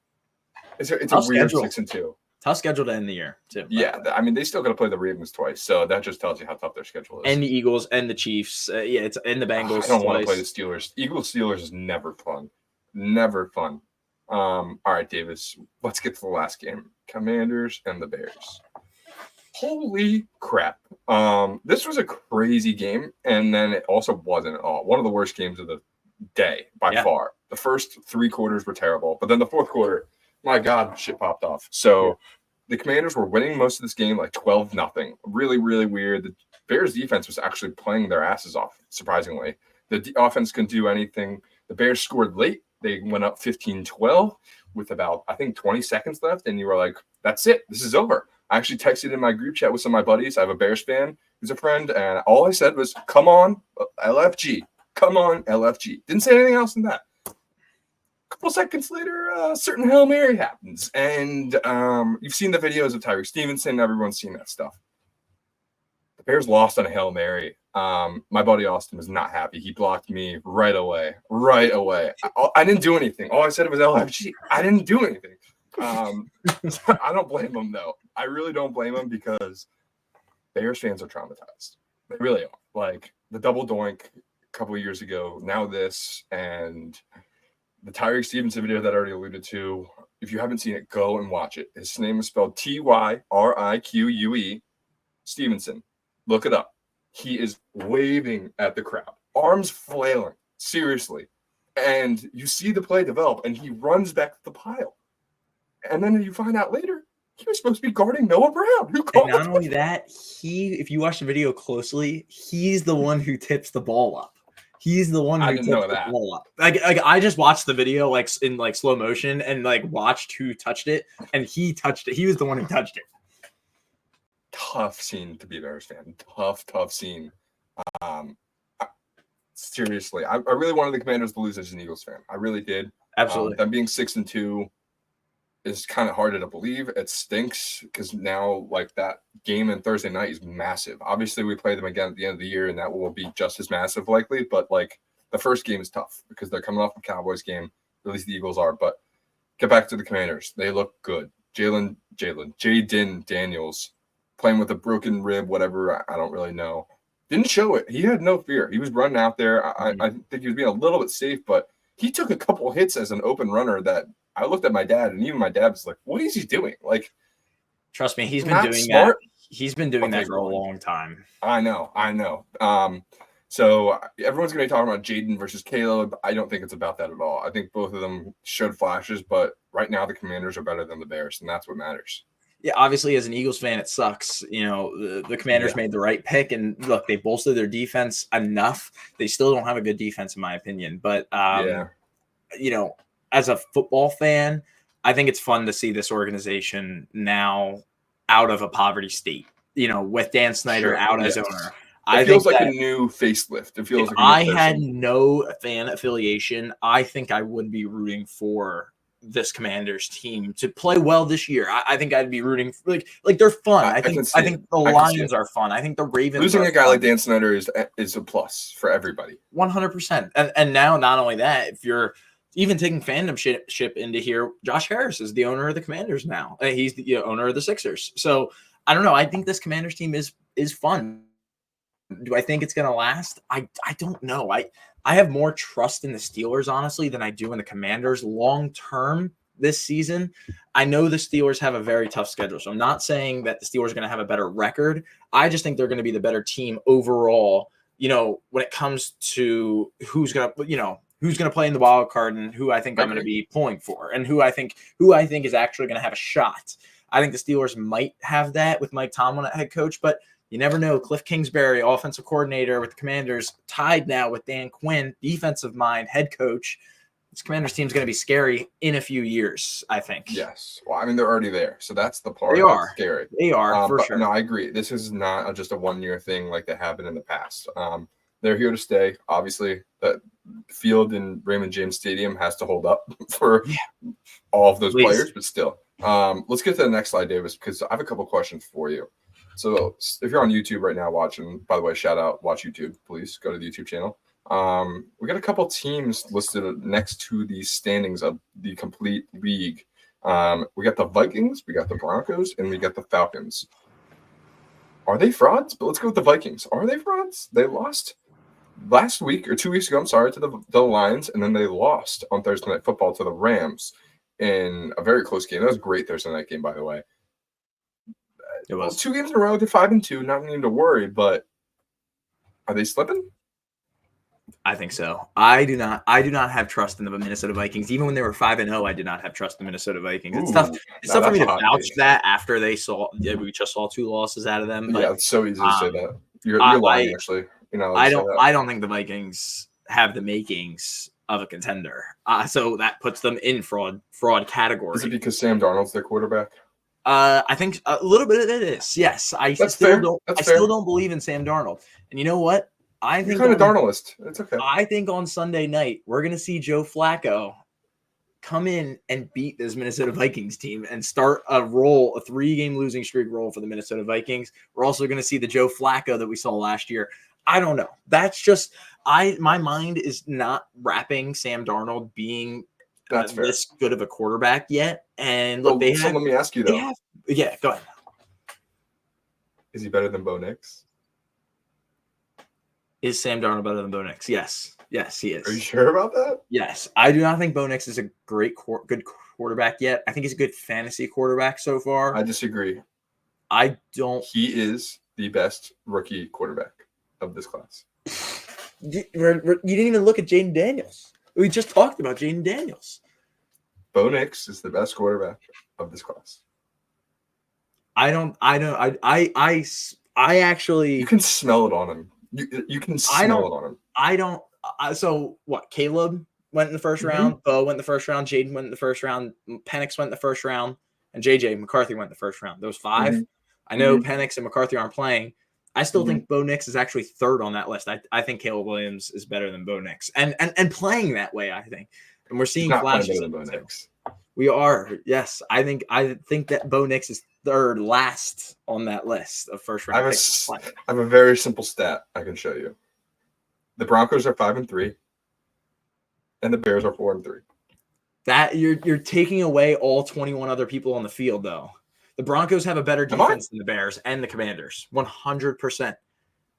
[SPEAKER 1] a weird 6-2.
[SPEAKER 2] Tough schedule to end the year, too.
[SPEAKER 1] Yeah, I mean, they still got to play the Ravens twice, so that just tells you how tough their schedule is.
[SPEAKER 2] And the Eagles and the Chiefs. It's and the Bengals.
[SPEAKER 1] I don't want to play the Steelers. Eagles-Steelers is never fun. Never fun. All right, Davis, let's get to the last game. Commanders and the Bears. Holy crap. This was a crazy game, and then it also wasn't at all. One of the worst games of the day by far. The first 3 quarters were terrible, but then the fourth quarter, my God, shit popped off. So the Commanders were winning most of this game 12-0. Really, really weird. The Bears defense was actually playing their asses off, surprisingly. The offense couldn't do anything. The Bears scored late. They went up 15-12 with about, I think, 20 seconds left, and you were like, that's it. This is over. I actually texted in my group chat with some of my buddies. I have a Bears fan who's a friend, and all I said was, come on, LFG. Come on, LFG. Didn't say anything else than that. A couple seconds later, a certain Hail Mary happens, and you've seen the videos of Tyreek Stevenson. Everyone's seen that stuff. The Bears lost on a Hail Mary. My buddy Austin was not happy. He blocked me right away. I didn't do anything. All I said was LFG. I didn't do anything. I don't blame him, though. I really don't blame him because Bears fans are traumatized. They really are. The double doink a couple of years ago, now this, and the Tyreek Stevenson video that I already alluded to. If you haven't seen it, go and watch it. His name is spelled Tyrique Stevenson. Look it up. He is waving at the crowd, arms flailing, seriously. And you see the play develop, and he runs back to the pile. And then you find out later, he was supposed to be guarding Noah Brown.
[SPEAKER 2] And not only that, if you watch the video closely, he's the one who tips the ball up. He's the one who tips the ball up. I just watched the video in slow motion and watched who touched it, and he touched it. He was the one who touched it.
[SPEAKER 1] Tough scene to be a Bears fan. Tough scene. Seriously, I really wanted the Commanders to lose as an Eagles fan. I really did.
[SPEAKER 2] Absolutely.
[SPEAKER 1] Them being 6-2 is kind of harder to believe. It stinks because now that game on Thursday night is massive. Obviously, we play them again at the end of the year, and that will be just as massive likely. But the first game is tough because they're coming off a Cowboys game. At least the Eagles are. But get back to the Commanders. They look good. Jaden Daniels playing with a broken rib, whatever. I don't really know. Didn't show it. He had no fear. He was running out there. I think he was being a little bit safe, but he took a couple hits as an open runner that I looked at my dad, and even my dad was like, what is he doing?
[SPEAKER 2] Trust me, he's been doing smart. That. He's been doing that for a long time.
[SPEAKER 1] I know. So everyone's going to be talking about Jaden versus Caleb. I don't think it's about that at all. I think both of them showed flashes, but right now the Commanders are better than the Bears, and that's what matters.
[SPEAKER 2] Yeah, obviously, as an Eagles fan, it sucks. The Commanders made the right pick, and look, they bolstered their defense enough. They still don't have a good defense, in my opinion. But, as a football fan, I think it's fun to see this organization now out of a poverty state, with Dan Snyder out as owner.
[SPEAKER 1] It feels like a new facelift. It feels like
[SPEAKER 2] I had no fan affiliation. I think I would be rooting for this Commanders team to play well this year. I think I'd be rooting for, they're fun. I think the Lions are fun. I think the Ravens
[SPEAKER 1] losing a guy like Dan Snyder is a plus for everybody.
[SPEAKER 2] 100%. And now not only that, if you're even taking fandomship into here, Josh Harris is the owner of the Commanders now. He's the owner of the Sixers. So I don't know. I think this Commanders team is fun. Do I think it's going to last? I don't know. I have more trust in the Steelers, honestly, than I do in the Commanders long term this season. I know the Steelers have a very tough schedule, so I'm not saying that the Steelers are going to have a better record. I just think they're going to be the better team overall, when it comes to who's going to play in the wild card and who I think I'm going to be pulling for and who I think is actually going to have a shot. I think the Steelers might have that with Mike Tomlin at head coach, but you never know. Cliff Kingsbury, offensive coordinator with the Commanders, tied now with Dan Quinn, defensive mind, head coach. This Commanders team is going to be scary in a few years, I think.
[SPEAKER 1] Yes. Well, I mean, they're already there. So that's the part
[SPEAKER 2] that's
[SPEAKER 1] scary.
[SPEAKER 2] They are, for sure.
[SPEAKER 1] No, I agree. This is not just a one-year thing like they have been in the past. They're here to stay. Obviously, the field in Raymond James Stadium has to hold up for all of those players, but still. Let's get to the next slide, Davis, because I have a couple questions for you. So if you're on YouTube right now watching, by the way, shout out, watch YouTube, please go to the YouTube channel. We got a couple teams listed next to the standings of the complete league. We got the Vikings, we got the Broncos, and we got the Falcons. Are they frauds? But let's go with the Vikings. Are they frauds? They lost last week or 2 weeks ago, to the Lions, and then they lost on Thursday Night Football to the Rams in a very close game. That was a great Thursday night game, by the way. It was 2 games in a row. They're 5-2. Not needing to worry, but are they slipping?
[SPEAKER 2] I think so. I do not have trust in the Minnesota Vikings. Even when they were 5-0, I did not have trust in the Minnesota Vikings. It's tough. It's tough for me to vouch that after we just saw 2 losses out of them. But,
[SPEAKER 1] yeah, it's so easy to say that. You're lying, actually.
[SPEAKER 2] I don't think the Vikings have the makings of a contender. So that puts them in fraud category.
[SPEAKER 1] Is it because Sam Darnold's their quarterback?
[SPEAKER 2] I think a little bit of it is. Yes, I still don't believe in Sam Darnold. And you know what? I think
[SPEAKER 1] you're kind of Darnoldist. It's okay.
[SPEAKER 2] I think on Sunday night we're gonna see Joe Flacco come in and beat this Minnesota Vikings team and start a 3-game losing streak roll for the Minnesota Vikings. We're also gonna see the Joe Flacco that we saw last year. I don't know. That's just my mind is not wrapping Sam Darnold being this good of a quarterback yet. And look,
[SPEAKER 1] let me ask you though.
[SPEAKER 2] Go ahead.
[SPEAKER 1] Is he better than Bo Nix?
[SPEAKER 2] Is Sam Darnold better than Bo Nix? Yes, he is.
[SPEAKER 1] Are you sure about that?
[SPEAKER 2] Yes, I do not think Bo Nix is a good quarterback yet. I think he's a good fantasy quarterback so far.
[SPEAKER 1] I disagree.
[SPEAKER 2] I don't.
[SPEAKER 1] He is the best rookie quarterback of this class.
[SPEAKER 2] You didn't even look at Jaden Daniels. We just talked about Jaden Daniels.
[SPEAKER 1] Bo Nix is the best quarterback of this class.
[SPEAKER 2] I actually.
[SPEAKER 1] You can smell it on him. You can smell it on him.
[SPEAKER 2] So what? Caleb went in the first round. Bo went in the first round. Jaden went in the first round. Penix went in the first round. And JJ McCarthy went in the first round. Those 5. I know Penix and McCarthy aren't playing. I still think Bo Nix is actually 3rd on that list. I think Caleb Williams is better than Bo Nix. And playing that way, I think. And we're seeing flashes of Bo Nix. We are. Yes. I think that Bo Nix is 3rd last on that list of first round picks.
[SPEAKER 1] I have a very simple stat I can show you. The Broncos are 5-3, and the Bears are 4-3.
[SPEAKER 2] That you're taking away all 21 other people on the field, though. The Broncos have a better defense than the Bears and the Commanders, 100%.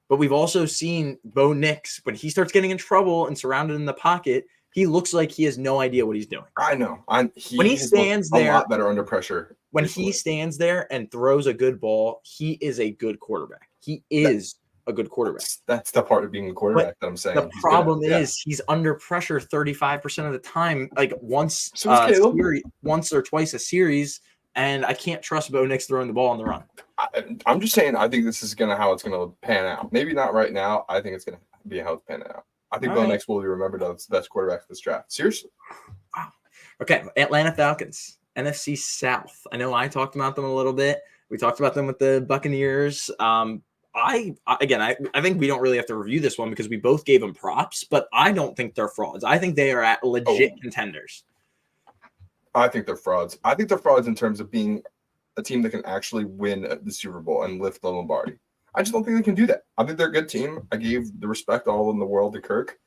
[SPEAKER 2] But we've also seen Bo Nix, when he starts getting in trouble and surrounded in the pocket, he looks like he has no idea what he's doing.
[SPEAKER 1] I know.
[SPEAKER 2] When he stands there,
[SPEAKER 1] a lot better under pressure.
[SPEAKER 2] When he stands there and throws a good ball, he is a good quarterback. He is a good quarterback.
[SPEAKER 1] That's the part of being a quarterback that I'm saying.
[SPEAKER 2] The problem is he's under pressure 35% of the time, like once or twice a series, and I can't trust Bo Nix throwing the ball on the run.
[SPEAKER 1] I'm just saying I think this is how it's going to pan out. Maybe not right now. I think it's going to be how it's panning out. I think Bo Nix will be remembered as the best quarterback of this draft. Seriously.
[SPEAKER 2] Wow. Okay, Atlanta Falcons, NFC South. I know I talked about them a little bit. We talked about them with the Buccaneers. I think we don't really have to review this one because we both gave them props, but I don't think they're frauds. I think they are at legit contenders.
[SPEAKER 1] I think they're frauds. I think they're frauds in terms of being a team that can actually win the Super Bowl and lift the Lombardi. I just don't think they can do that. I think they're a good team. I gave the respect all in the world to Kirk,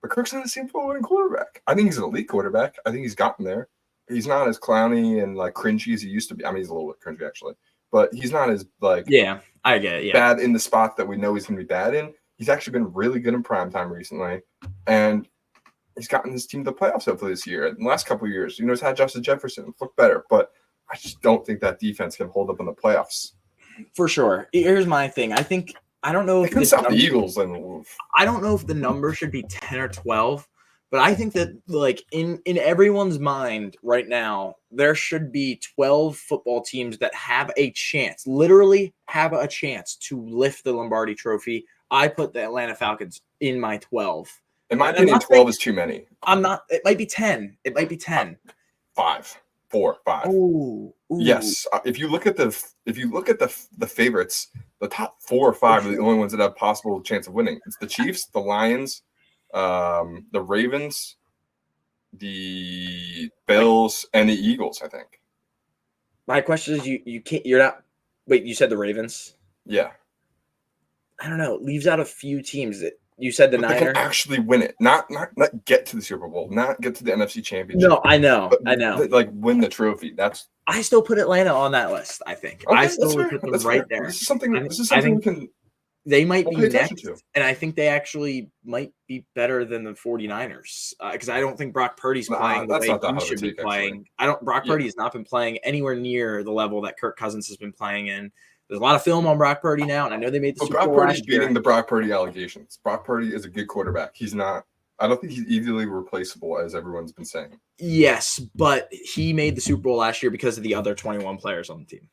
[SPEAKER 1] but Kirk's not a Super Bowl winning quarterback. I think he's an elite quarterback. I think he's gotten there. He's not as clowny and like cringy as he used to be. I mean, he's a little bit cringy actually, but he's not as like
[SPEAKER 2] I get it, yeah.
[SPEAKER 1] Bad in the spot that we know he's going to be bad in. He's actually been really good in primetime recently, and he's gotten his team to the playoffs hopefully this year. In the last couple of years, he's had Justin Jefferson look better, but I just don't think that defense can hold up in the playoffs.
[SPEAKER 2] For sure. Here's my thing. I don't know if
[SPEAKER 1] the Eagles and
[SPEAKER 2] I don't know if the number should be 10 or 12, but I think that like in everyone's mind right now, there should be 12 football teams that have a chance, literally have a chance to lift the Lombardi Trophy. I put the Atlanta Falcons in my 12.
[SPEAKER 1] In my opinion, 12 is too many.
[SPEAKER 2] It might be 10. It might be 10.
[SPEAKER 1] 5. 4, 5.
[SPEAKER 2] Ooh.
[SPEAKER 1] Yes. If you look at the favorites, the top 4 or 5 are the only ones that have possible chance of winning. It's the Chiefs, the Lions, the Ravens, the Bills, and the Eagles, I think.
[SPEAKER 2] My question is you can't you're not wait, you said the Ravens?
[SPEAKER 1] Yeah.
[SPEAKER 2] I don't know. It leaves out a few teams that you said the Niners.
[SPEAKER 1] They can actually win it. Not get to the Super Bowl, not get to the NFC Championship.
[SPEAKER 2] No, I know.
[SPEAKER 1] Like win the trophy.
[SPEAKER 2] I still put Atlanta on that list, I think.
[SPEAKER 1] Okay,
[SPEAKER 2] I still would put them right there.
[SPEAKER 1] This is something we can
[SPEAKER 2] they might be next, and I think they actually might be better than the 49ers because I don't think Brock Purdy's playing the way he should be playing. Purdy has not been playing anywhere near the level that Kirk Cousins has been playing in. There's a lot of film on Brock Purdy now, and I know they made the Super Bowl
[SPEAKER 1] Brock Purdy's beating the Brock Purdy allegations. Brock Purdy is a good quarterback. He's not – I don't think he's easily replaceable, as everyone's been saying.
[SPEAKER 2] Yes, but he made the Super Bowl last year because of the other 21 players on the team.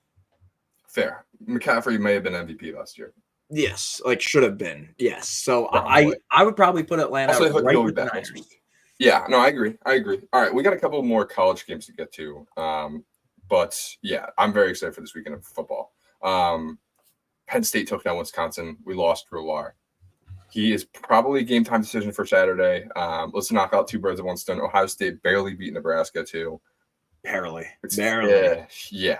[SPEAKER 1] Fair. McCaffrey may have been MVP last year.
[SPEAKER 2] Yes, should have been. Yes. So I would probably put Atlanta right with the Niners.
[SPEAKER 1] Yeah, no, I agree. All right, we got a couple more college games to get to. But, yeah, I'm very excited for this weekend of football. Penn State took down Wisconsin. We lost Drew Lohr. He is probably a game time decision for Saturday. Let's knock out 2 birds with 1 stone. Ohio State barely beat Nebraska too.
[SPEAKER 2] Barely.
[SPEAKER 1] Yeah.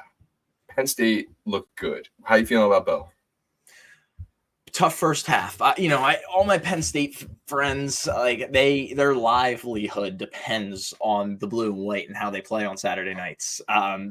[SPEAKER 1] Penn State looked good. How you feeling about Bo?
[SPEAKER 2] Tough first half. All my Penn State friends, their livelihood depends on the blue and white and how they play on Saturday nights.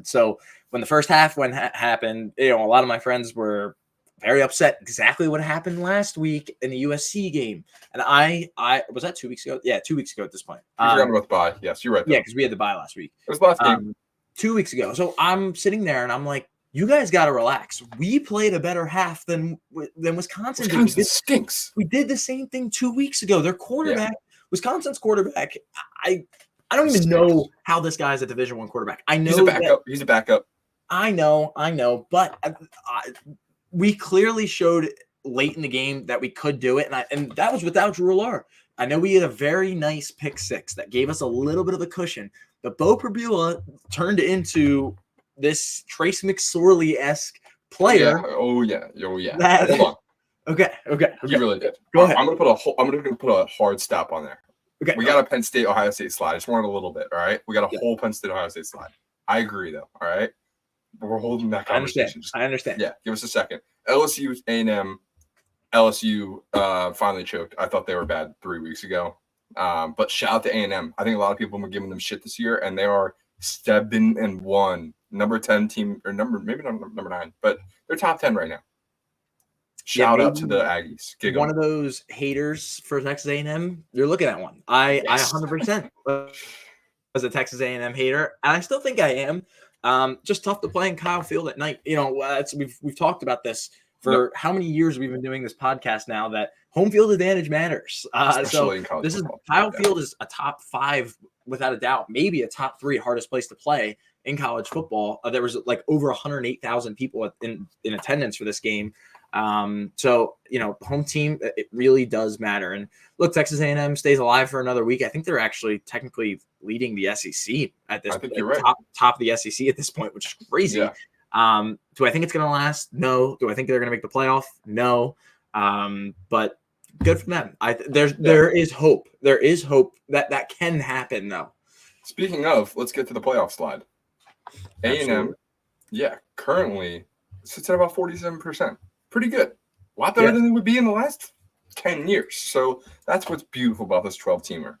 [SPEAKER 2] So when the first half happened, a lot of my friends were very upset. Exactly what happened last week in the USC game. And I was that 2 weeks ago? Yeah, 2 weeks ago at this point.
[SPEAKER 1] You forgot about the bye. Yes, you're right.
[SPEAKER 2] Yeah, because we had the bye last week.
[SPEAKER 1] It was the last game.
[SPEAKER 2] 2 weeks ago. So I'm sitting there and I'm like, you guys got to relax. We played a better half than Wisconsin did.
[SPEAKER 1] Wisconsin stinks.
[SPEAKER 2] We did the same thing 2 weeks ago. Their quarterback, Wisconsin's quarterback, I don't even know how this guy's a Division I quarterback. I know
[SPEAKER 1] he's a backup.
[SPEAKER 2] I know, but we clearly showed late in the game that we could do it, and that was without Drew Lohr. I know we had a very nice pick 6 that gave us a little bit of a cushion, but Bo Perbula turned into this Trace McSorley-esque player.
[SPEAKER 1] Oh yeah. Hold on.
[SPEAKER 2] Okay.
[SPEAKER 1] You really did.
[SPEAKER 2] Go ahead.
[SPEAKER 1] I'm gonna put a hard stop on there.
[SPEAKER 2] Okay.
[SPEAKER 1] We got a Penn State Ohio State slide. I just wanted a little bit. All right. We got a whole Penn State Ohio State slide. I agree though. All right. But we're holding that conversation.
[SPEAKER 2] I understand.
[SPEAKER 1] Yeah. Give us a second. LSU A&M. LSU finally choked. I thought they were bad 3 weeks ago. But shout out to A&M. I think a lot of people have been giving them shit this year, and they are 7-1. Number 10 team, or maybe not number 9, but they're top 10 right now. Shout out to the Aggies.
[SPEAKER 2] One of those haters for Texas A&M, you're looking at one. I 100% was a Texas A&M hater, and I still think I am. Just tough to play in Kyle Field at night. We've talked about this for how many years we've been doing this podcast now, that home field advantage matters. So this is Kyle Field is a top 5 without a doubt, maybe a top 3 hardest place to play in college football. There was over 108,000 people in attendance for this game. So home team, it really does matter. And look, Texas A&M stays alive for another week. I think they're actually technically leading the SEC at this point, top of the SEC at this point, which is crazy.
[SPEAKER 1] Yeah.
[SPEAKER 2] Do I think it's going to last? No. Do I think they're going to make the playoff? No. But good for them. There is hope. There is hope that can happen though.
[SPEAKER 1] Speaking of, let's get to the playoff slide. A&M, currently sits at about 47%. Pretty good. A lot better than it would be in the last 10 years. So that's what's beautiful about this 12-teamer.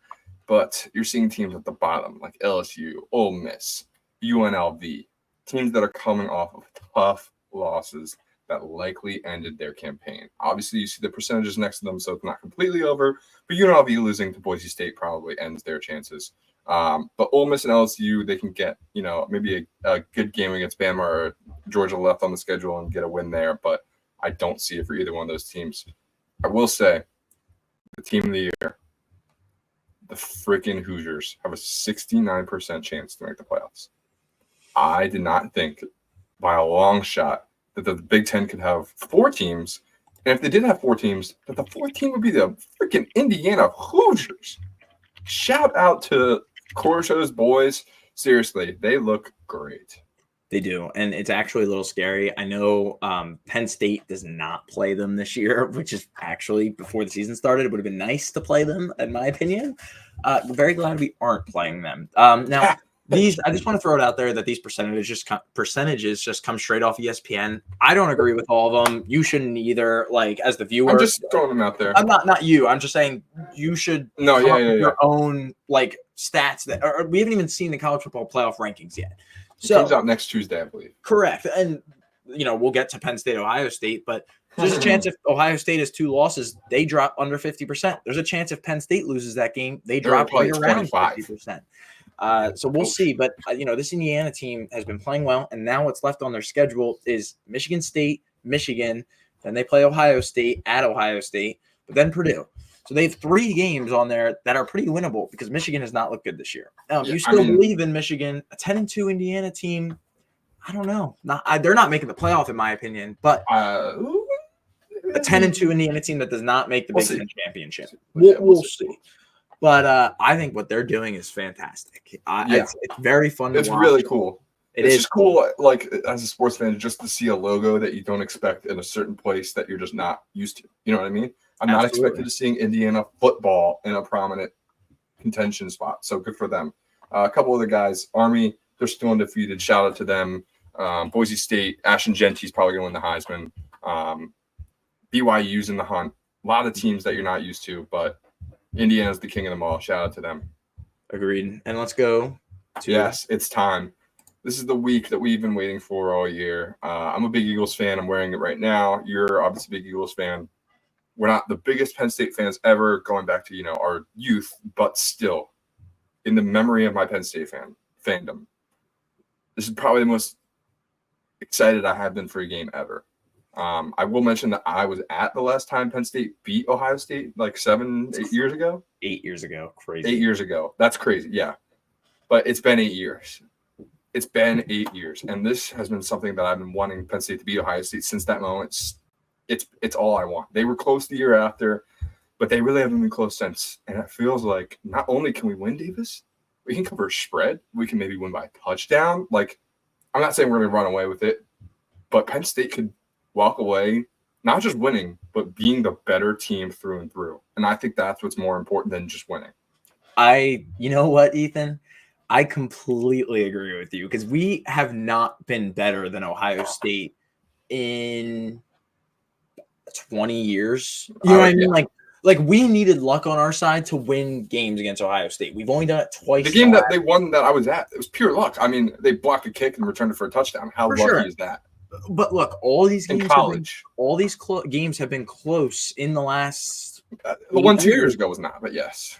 [SPEAKER 1] But you're seeing teams at the bottom like LSU, Ole Miss, UNLV, teams that are coming off of tough losses that likely ended their campaign. Obviously, you see the percentages next to them, so it's not completely over. But UNLV losing to Boise State probably ends their chances. But Ole Miss and LSU, they can get, maybe a good game against Bama or Georgia left on the schedule and get a win there. But I don't see it for either one of those teams. I will say, the team of the year, the freaking Hoosiers, have a 69% chance to make the playoffs. I did not think by a long shot that the Big Ten could have 4 teams. And if they did have 4 teams, that the 4th team would be the freaking Indiana Hoosiers. Shout out to Corso's boys. Seriously, they look great.
[SPEAKER 2] They do, and it's actually a little scary. I know Penn State does not play them this year, which is actually before the season started. It would have been nice to play them, in my opinion. Very glad we aren't playing them. Now, I just want to throw it out there that these percentages just come straight off ESPN. I don't agree with all of them. You shouldn't either. Like, as the viewer,
[SPEAKER 1] I'm just throwing them out there.
[SPEAKER 2] I'm not you. I'm just saying you should your own like stats that or we haven't even seen the college football playoff rankings yet.
[SPEAKER 1] So, it comes out next Tuesday, I believe.
[SPEAKER 2] Correct. And, we'll get to Penn State, Ohio State, but there's a chance if Ohio State has 2 losses, they drop under 50%. There's a chance if Penn State loses that game, they drop right around 50%. So we'll see. But, this Indiana team has been playing well, and now what's left on their schedule is Michigan State, Michigan, then they play Ohio State at Ohio State, but then Purdue. So they have 3 games on there that are pretty winnable because Michigan has not looked good this year. You still believe in Michigan, a 10-2 Indiana team. I don't know. They're not making the playoff in my opinion, but a 10-2 Indiana team that does not make the Big Ten championship. We'll see. But I think what they're doing is fantastic. It's very fun to watch.
[SPEAKER 1] It's really cool.
[SPEAKER 2] It's
[SPEAKER 1] just cool, like as a sports fan, just to see a logo that you don't expect in a certain place that you're just not used to. You know what I mean? I'm not expected to seeing Indiana football in a prominent contention spot. So good for them. A couple other guys, Army, they're still undefeated. Shout out to them. Boise State, Ashton Genty's probably going to win the Heisman. BYU's in the hunt. A lot of teams that you're not used to, but Indiana's the king of them all. Shout out to them.
[SPEAKER 2] Agreed. And let's go to
[SPEAKER 1] Yes, it's time. This is the week that we've been waiting for all year. I'm a big Eagles fan. I'm wearing it right now. You're obviously a big Eagles fan. We're not the biggest Penn State fans ever, going back to our youth, but still, in the memory of my Penn State fandom, this is probably the most excited I have been for a game ever. I will mention that I was at the last time Penn State beat Ohio State, like 8 years ago.
[SPEAKER 2] 8 years ago, crazy.
[SPEAKER 1] 8 years ago, that's crazy. Yeah, but it's been 8 years. It's been 8 years, and this has been something that I've been wanting Penn State to beat Ohio State since that moment. It's all I want. They were close the year after, but they really haven't been close since. And it feels like not only can we win, Davis, we can cover a spread. We can maybe win by a touchdown. Like, I'm not saying we're going to run away with it, but Penn State could walk away not just winning, but being the better team through and through. And I think that's what's more important than just winning.
[SPEAKER 2] You know what, Ethan? I completely agree with you because we have not been better than Ohio State in 20 years. You know what I mean? Yeah. Like we needed luck on our side to win games against Ohio State. We've only done it twice.
[SPEAKER 1] The game that they won that I was at, it was pure luck. I mean, they blocked a kick and returned it for a touchdown. How lucky is that?
[SPEAKER 2] But look, all these games
[SPEAKER 1] in college,
[SPEAKER 2] games have been close in the last.
[SPEAKER 1] The one 2 years ago was not, but yes.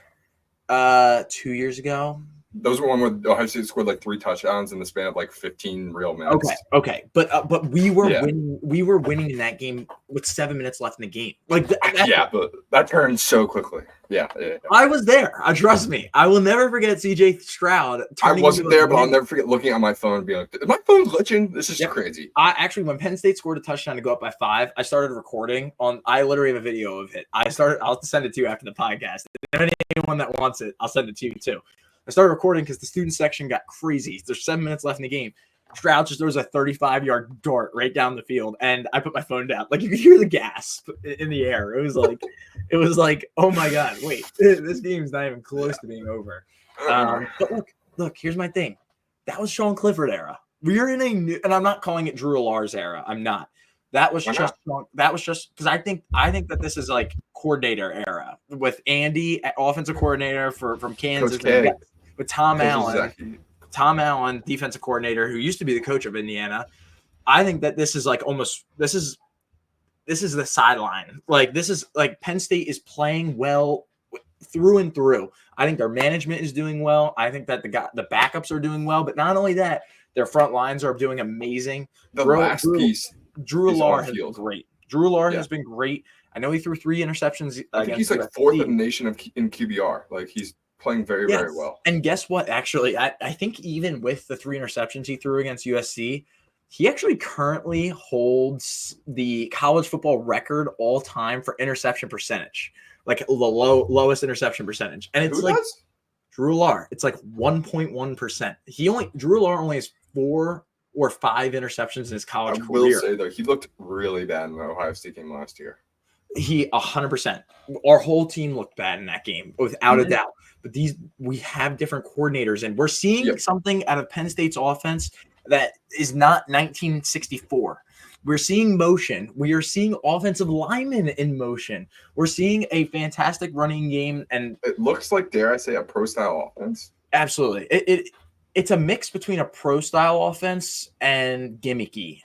[SPEAKER 2] 2 years ago.
[SPEAKER 1] Those were one where Ohio State scored like 3 touchdowns in the span of like 15 real minutes.
[SPEAKER 2] Okay, but we were winning. We were winning in that game with 7 minutes left in the game. Like
[SPEAKER 1] but that turned so quickly. Yeah.
[SPEAKER 2] I was there. Trust me. I will never forget C.J. Stroud.
[SPEAKER 1] I wasn't there, but I'll never forget looking at my phone and being like, "Is my phone glitching? This is crazy."
[SPEAKER 2] Actually, when Penn State scored a touchdown to go up by 5, I started recording on. I literally have a video of it. I'll send it to you after the podcast. If anyone that wants it, I'll send it to you too. I started recording because the student section got crazy. There's 7 minutes left in the game. Stroud just throws a 35-yard dart right down the field, and I put my phone down. Like you could hear the gasp in the air. It was like, oh my god, wait, this game's not even close to being over. But look, here's my thing. That was Sean Clifford era. We're in a new, and I'm not calling it Drew Allar's era. I'm not. That was just because I think that this is like coordinator era with Andy, offensive coordinator from Kansas, with Tom Allen.
[SPEAKER 1] Exactly.
[SPEAKER 2] Tom Allen, defensive coordinator, who used to be the coach of Indiana, I think that this is like almost this is the sideline. Like this is like Penn State is playing well through and through. I think their management is doing well. I think that the backups are doing well, but not only that, their front lines are doing amazing.
[SPEAKER 1] Last piece,
[SPEAKER 2] Drew
[SPEAKER 1] is
[SPEAKER 2] Lar
[SPEAKER 1] on
[SPEAKER 2] has
[SPEAKER 1] field.
[SPEAKER 2] been great. Drew Lar has been great. I know he threw 3 interceptions.
[SPEAKER 1] I think he's like
[SPEAKER 2] USC.
[SPEAKER 1] 4th in the nation in QBR. Like he's playing very, very well.
[SPEAKER 2] And guess what? Actually, I think even with the 3 interceptions he threw against USC, he actually currently holds the college football record all time for interception percentage, like the lowest interception percentage. And it's like Drew Lar. It's like 1.1%. Drew Lar only has 4 or 5 interceptions in his college career.
[SPEAKER 1] I will say though, he looked really bad in the Ohio State game last year.
[SPEAKER 2] He 100%. Our whole team looked bad in that game, without a doubt. But we have different coordinators, and we're seeing something out of Penn State's offense that is not 1964. We're seeing motion. We are seeing offensive linemen in motion. We're seeing a fantastic running game, and
[SPEAKER 1] it looks like, dare I say, a pro style offense.
[SPEAKER 2] Absolutely, it's a mix between a pro style offense and gimmicky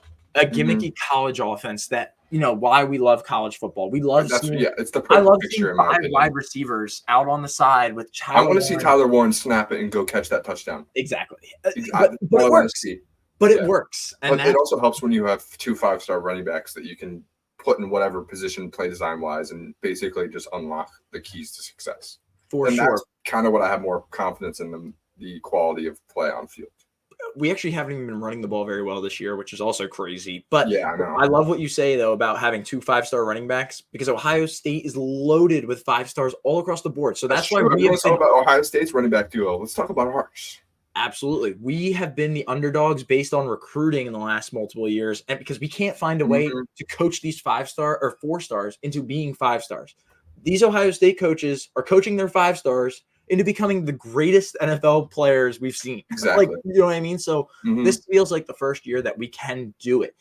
[SPEAKER 2] college offense. That why we love college football. We love
[SPEAKER 1] it's the perfect picture in my opinion.
[SPEAKER 2] 5 wide receivers out on the side with
[SPEAKER 1] I want to see Tyler Warren snap it and go catch that touchdown.
[SPEAKER 2] Exactly.
[SPEAKER 1] But it works.
[SPEAKER 2] But it works.
[SPEAKER 1] And it also helps when you have 2 5-star running backs that you can put in whatever position play design wise and basically just unlock the keys to success. That's kind of what I have more confidence in the quality of play on field.
[SPEAKER 2] We actually haven't even been running the ball very well this year, which is also crazy. But
[SPEAKER 1] yeah, I know.
[SPEAKER 2] I love what you say, though, about having 2 5-star running backs, because Ohio State is loaded with 5 stars all across the board. So that's why
[SPEAKER 1] we want to talk about Ohio State's running back duo. Let's talk about ours.
[SPEAKER 2] Absolutely. We have been the underdogs based on recruiting in the last multiple years, and because we can't find a way to coach these 5-star or 4 stars into being 5 stars. These Ohio State coaches are coaching their 5 stars into becoming the greatest NFL players we've seen.
[SPEAKER 1] Exactly.
[SPEAKER 2] Like, you know what I mean? So this feels like the first year that we can do it.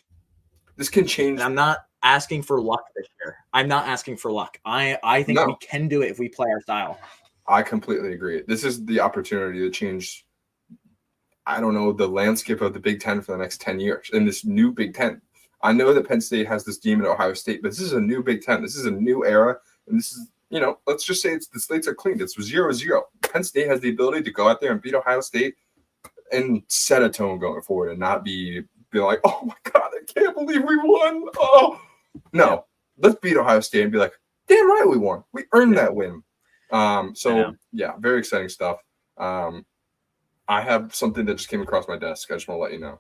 [SPEAKER 1] This can change.
[SPEAKER 2] And I'm not asking for luck this year. I'm not asking for luck. I think we can do it if we play our style.
[SPEAKER 1] I completely agree. This is the opportunity to change, I don't know, the landscape of the Big Ten for the next 10 years in this new Big Ten. I know that Penn State has this team at Ohio State, but this is a new Big Ten. This is a new era. And this is, let's just say the slates are cleaned. It's 0-0. Penn State has the ability to go out there and beat Ohio State and set a tone going forward and not be like, oh my God, I can't believe we won. Oh, no. Let's beat Ohio State and be like, damn right we won. We earned that win. Very exciting stuff. I have something that just came across my desk. I just want to let you know.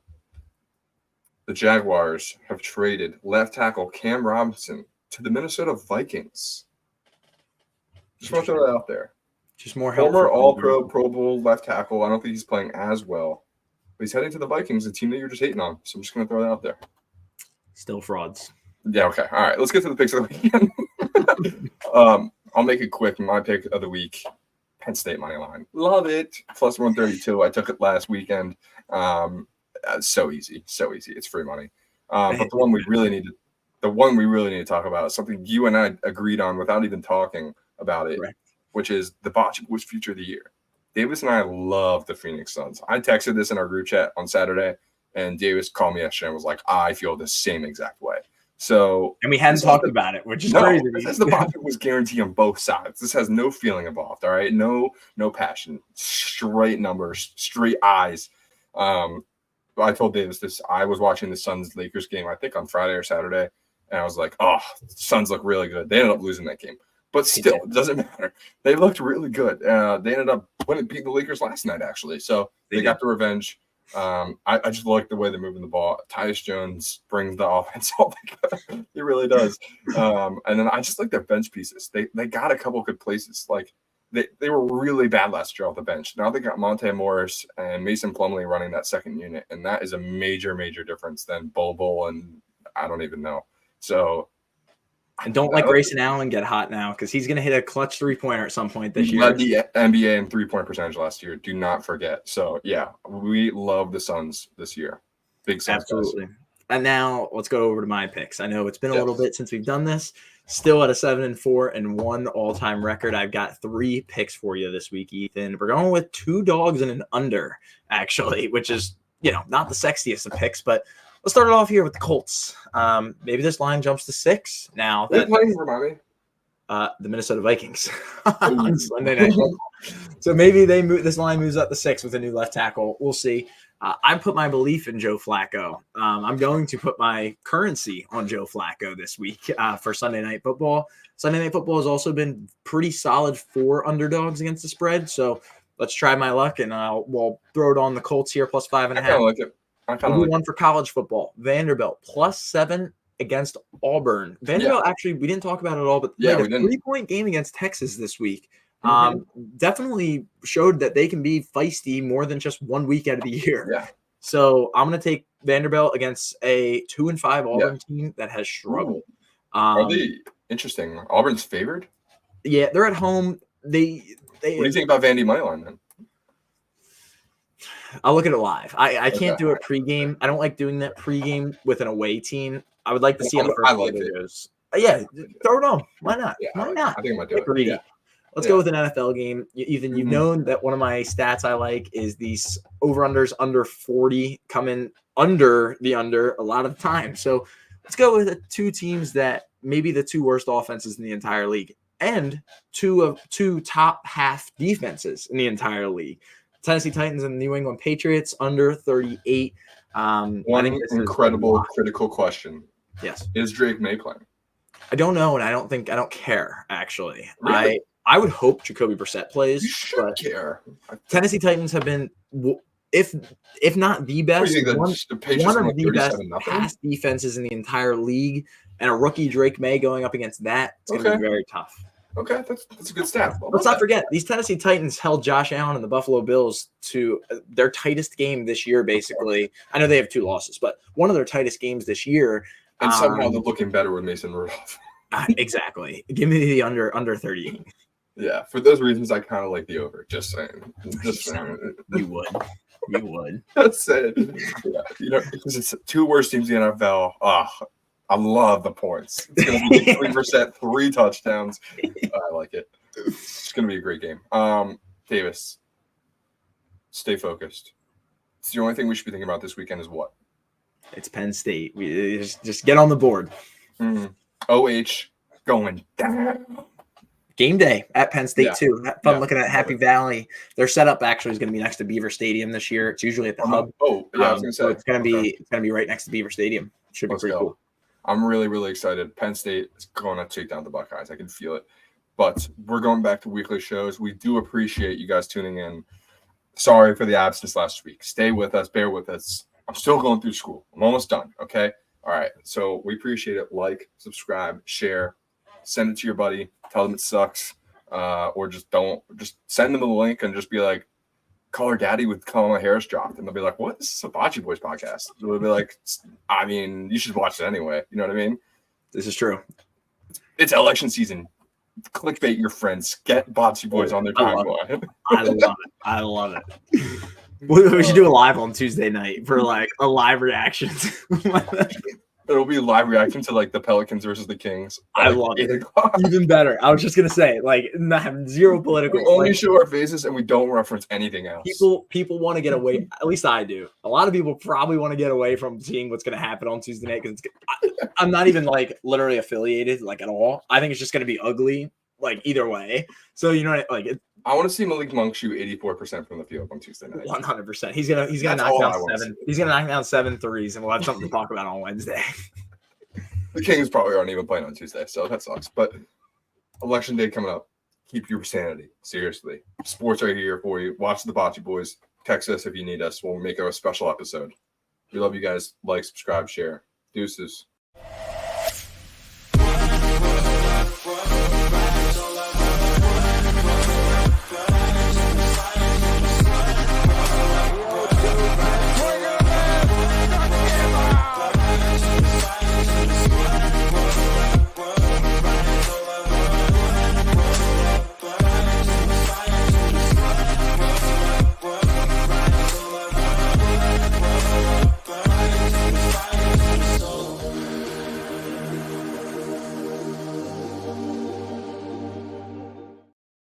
[SPEAKER 1] The Jaguars have traded left tackle Cam Robinson to the Minnesota Vikings. Just want to throw that out there.
[SPEAKER 2] Just more help.
[SPEAKER 1] Former All-Pro, Pro Bowl left tackle. I don't think he's playing as well. But he's heading to the Vikings, a team that you're just hating on. So I'm just going to throw that out there.
[SPEAKER 2] Still frauds.
[SPEAKER 1] Yeah, okay. All right, let's get to the picks of the weekend. I'll make it quick. My pick of the week, Penn State money line. Love it. Plus 132. I took it last weekend. So easy. It's free money. But the one we really need to talk about is something you and I agreed on without even talking about it, which is the Bocce's future of the year. Davis and I love the Phoenix Suns. I texted this in our group chat on Saturday, and Davis called me yesterday and was like, I feel the same exact way. So,
[SPEAKER 2] and we hadn't talked about it, which is crazy.
[SPEAKER 1] This is the Bocce was guaranteed on both sides. This has no feeling involved. All right, no passion, straight numbers, straight eyes. I told Davis this. I was watching the Suns Lakers game, I think on Friday or Saturday, and I was like, "Oh, the Suns look really good." They ended up losing that game, but still, it doesn't matter. They looked really good. They ended up beating the Lakers last night, actually. So they got the revenge. I just like the way they're moving the ball. Tyus Jones brings the offense all together. He really does. And then I just like their bench pieces. They got a couple good places. Like they were really bad last year off the bench. Now they got Monte Morris and Mason Plumlee running that second unit, and that is a major difference than Bol and I don't even know. So.
[SPEAKER 2] And don't let Grayson Allen get hot now, because he's going to hit a clutch 3-pointer at some point this year.
[SPEAKER 1] Led the NBA in 3-point percentage last year. Do not forget. So, yeah, we love the Suns this year. Big Suns.
[SPEAKER 2] Absolutely. And now let's go over to my picks. I know it's been a little bit since we've done this. Still at a 7-4 and 1 all-time record. I've got 3 picks for you this week, Ethan. We're going with 2 dogs and an under, actually, which is, not the sexiest of picks, but Let's start it off here with the Colts. Maybe this line jumps to 6 now.
[SPEAKER 1] Who's playing, remind me?
[SPEAKER 2] The Minnesota Vikings on Sunday night. So maybe this line moves up to 6 with a new left tackle. We'll see. I put my belief in Joe Flacco. I'm going to put my currency on Joe Flacco this week for Sunday Night Football. Sunday Night Football has also been pretty solid for underdogs against the spread. So let's try my luck, and we'll throw it on the Colts here, plus 5.5.
[SPEAKER 1] I kind of like it.
[SPEAKER 2] One for college football. Vanderbilt, plus 7 against Auburn. Vanderbilt, actually, we didn't talk about it at all, but they had a 3-point game against Texas this week. Definitely showed that they can be feisty more than just 1 week out of the year.
[SPEAKER 1] Yeah.
[SPEAKER 2] So I'm going to take Vanderbilt against a 2-5 Auburn team that has struggled.
[SPEAKER 1] Are they interesting? Auburn's favored?
[SPEAKER 2] Yeah, they're at home. What do
[SPEAKER 1] you think about Vandy moneyline then?
[SPEAKER 2] I'll look at it live. I can't do it pregame. I don't like doing that pregame with an away team. I would like to see how the first game goes. Yeah, throw it on. Why not?
[SPEAKER 1] Yeah,
[SPEAKER 2] Why not?
[SPEAKER 1] I think I might do it. Yeah.
[SPEAKER 2] Let's go with an NFL game. Ethan, you've known that one of my stats I like is these over-unders under 40 coming under the under a lot of the time. So let's go with two teams that maybe the two worst offenses in the entire league and two top half defenses in the entire league. Tennessee Titans and New England Patriots under 38.
[SPEAKER 1] One incredible critical question.
[SPEAKER 2] Yes.
[SPEAKER 1] Is Drake May playing?
[SPEAKER 2] I don't know, and I don't care, actually.
[SPEAKER 1] Really?
[SPEAKER 2] I would hope Jacoby Brissett plays.
[SPEAKER 1] You should care.
[SPEAKER 2] Tennessee Titans have been, if not the best, one of the best pass defenses in the entire league, and a rookie Drake May going up against that, it's going to be very tough.
[SPEAKER 1] Okay, that's a good stat.
[SPEAKER 2] Let's not forget, these Tennessee Titans held Josh Allen and the Buffalo Bills to their tightest game this year, basically. I know they have 2 losses, but one of their tightest games this year.
[SPEAKER 1] And somehow they're looking better with Mason Rudolph.
[SPEAKER 2] Exactly. Give me the under 38.
[SPEAKER 1] Yeah, for those reasons, I kind of like the over. Just saying.
[SPEAKER 2] You would.
[SPEAKER 1] That's it. Yeah, because it's 2 worst teams in the NFL. I love the points. It's going to be 3%, 3 touchdowns. I like it. It's going to be a great game. Davis, stay focused. It's the only thing we should be thinking about this weekend is what?
[SPEAKER 2] It's Penn State. We just get on the board.
[SPEAKER 1] OH going down.
[SPEAKER 2] Game day at Penn State too. Fun looking at Happy Valley. Their setup actually is going to be next to Beaver Stadium this year. It's usually at the Hub.
[SPEAKER 1] I was going to say
[SPEAKER 2] so it's going to be right next to Beaver Stadium. Should be pretty cool.
[SPEAKER 1] I'm really, really excited. Penn State is going to take down the Buckeyes. I can feel it. But we're going back to weekly shows. We do appreciate you guys tuning in. Sorry for the absence last week. Stay with us. Bear with us. I'm still going through school. I'm almost done. Okay. All right. So we appreciate it. Like, subscribe, share, send it to your buddy. Tell them it sucks. Or just send them the link and just be like, call her daddy with Kamala Harris dropped. And they'll be like, what? This is a Bocce Boys podcast. They'll be like, I mean, you should watch it anyway. You know what I mean?
[SPEAKER 2] This is true.
[SPEAKER 1] It's election season. Clickbait your friends. Get Bocce Boys on their timeline.
[SPEAKER 2] I love it. We should do a live on Tuesday night for like a live reaction.
[SPEAKER 1] It'll be a live reaction to like the Pelicans versus the Kings.
[SPEAKER 2] I love it. Even better. I was just gonna say, like, not have zero political.
[SPEAKER 1] We only show our faces and we don't reference anything else.
[SPEAKER 2] People want to get away. At least I do. A lot of people probably want to get away from seeing what's gonna happen on Tuesday night because I'm not even like literally affiliated like at all. I think it's just gonna be ugly, like either way. So you know, like.
[SPEAKER 1] I want to see Malik Monk shoot 84% from the field on Tuesday night.
[SPEAKER 2] 100%. He's gonna knock down 7. He's gonna knock down 7 threes, and we'll have something to talk about on Wednesday.
[SPEAKER 1] The Kings probably aren't even playing on Tuesday, so that sucks. But election day coming up. Keep your sanity. Seriously, sports are here for you. Watch the Bocce Boys. Text us if you need us. We'll make a special episode. We love you guys. Like, subscribe, share. Deuces.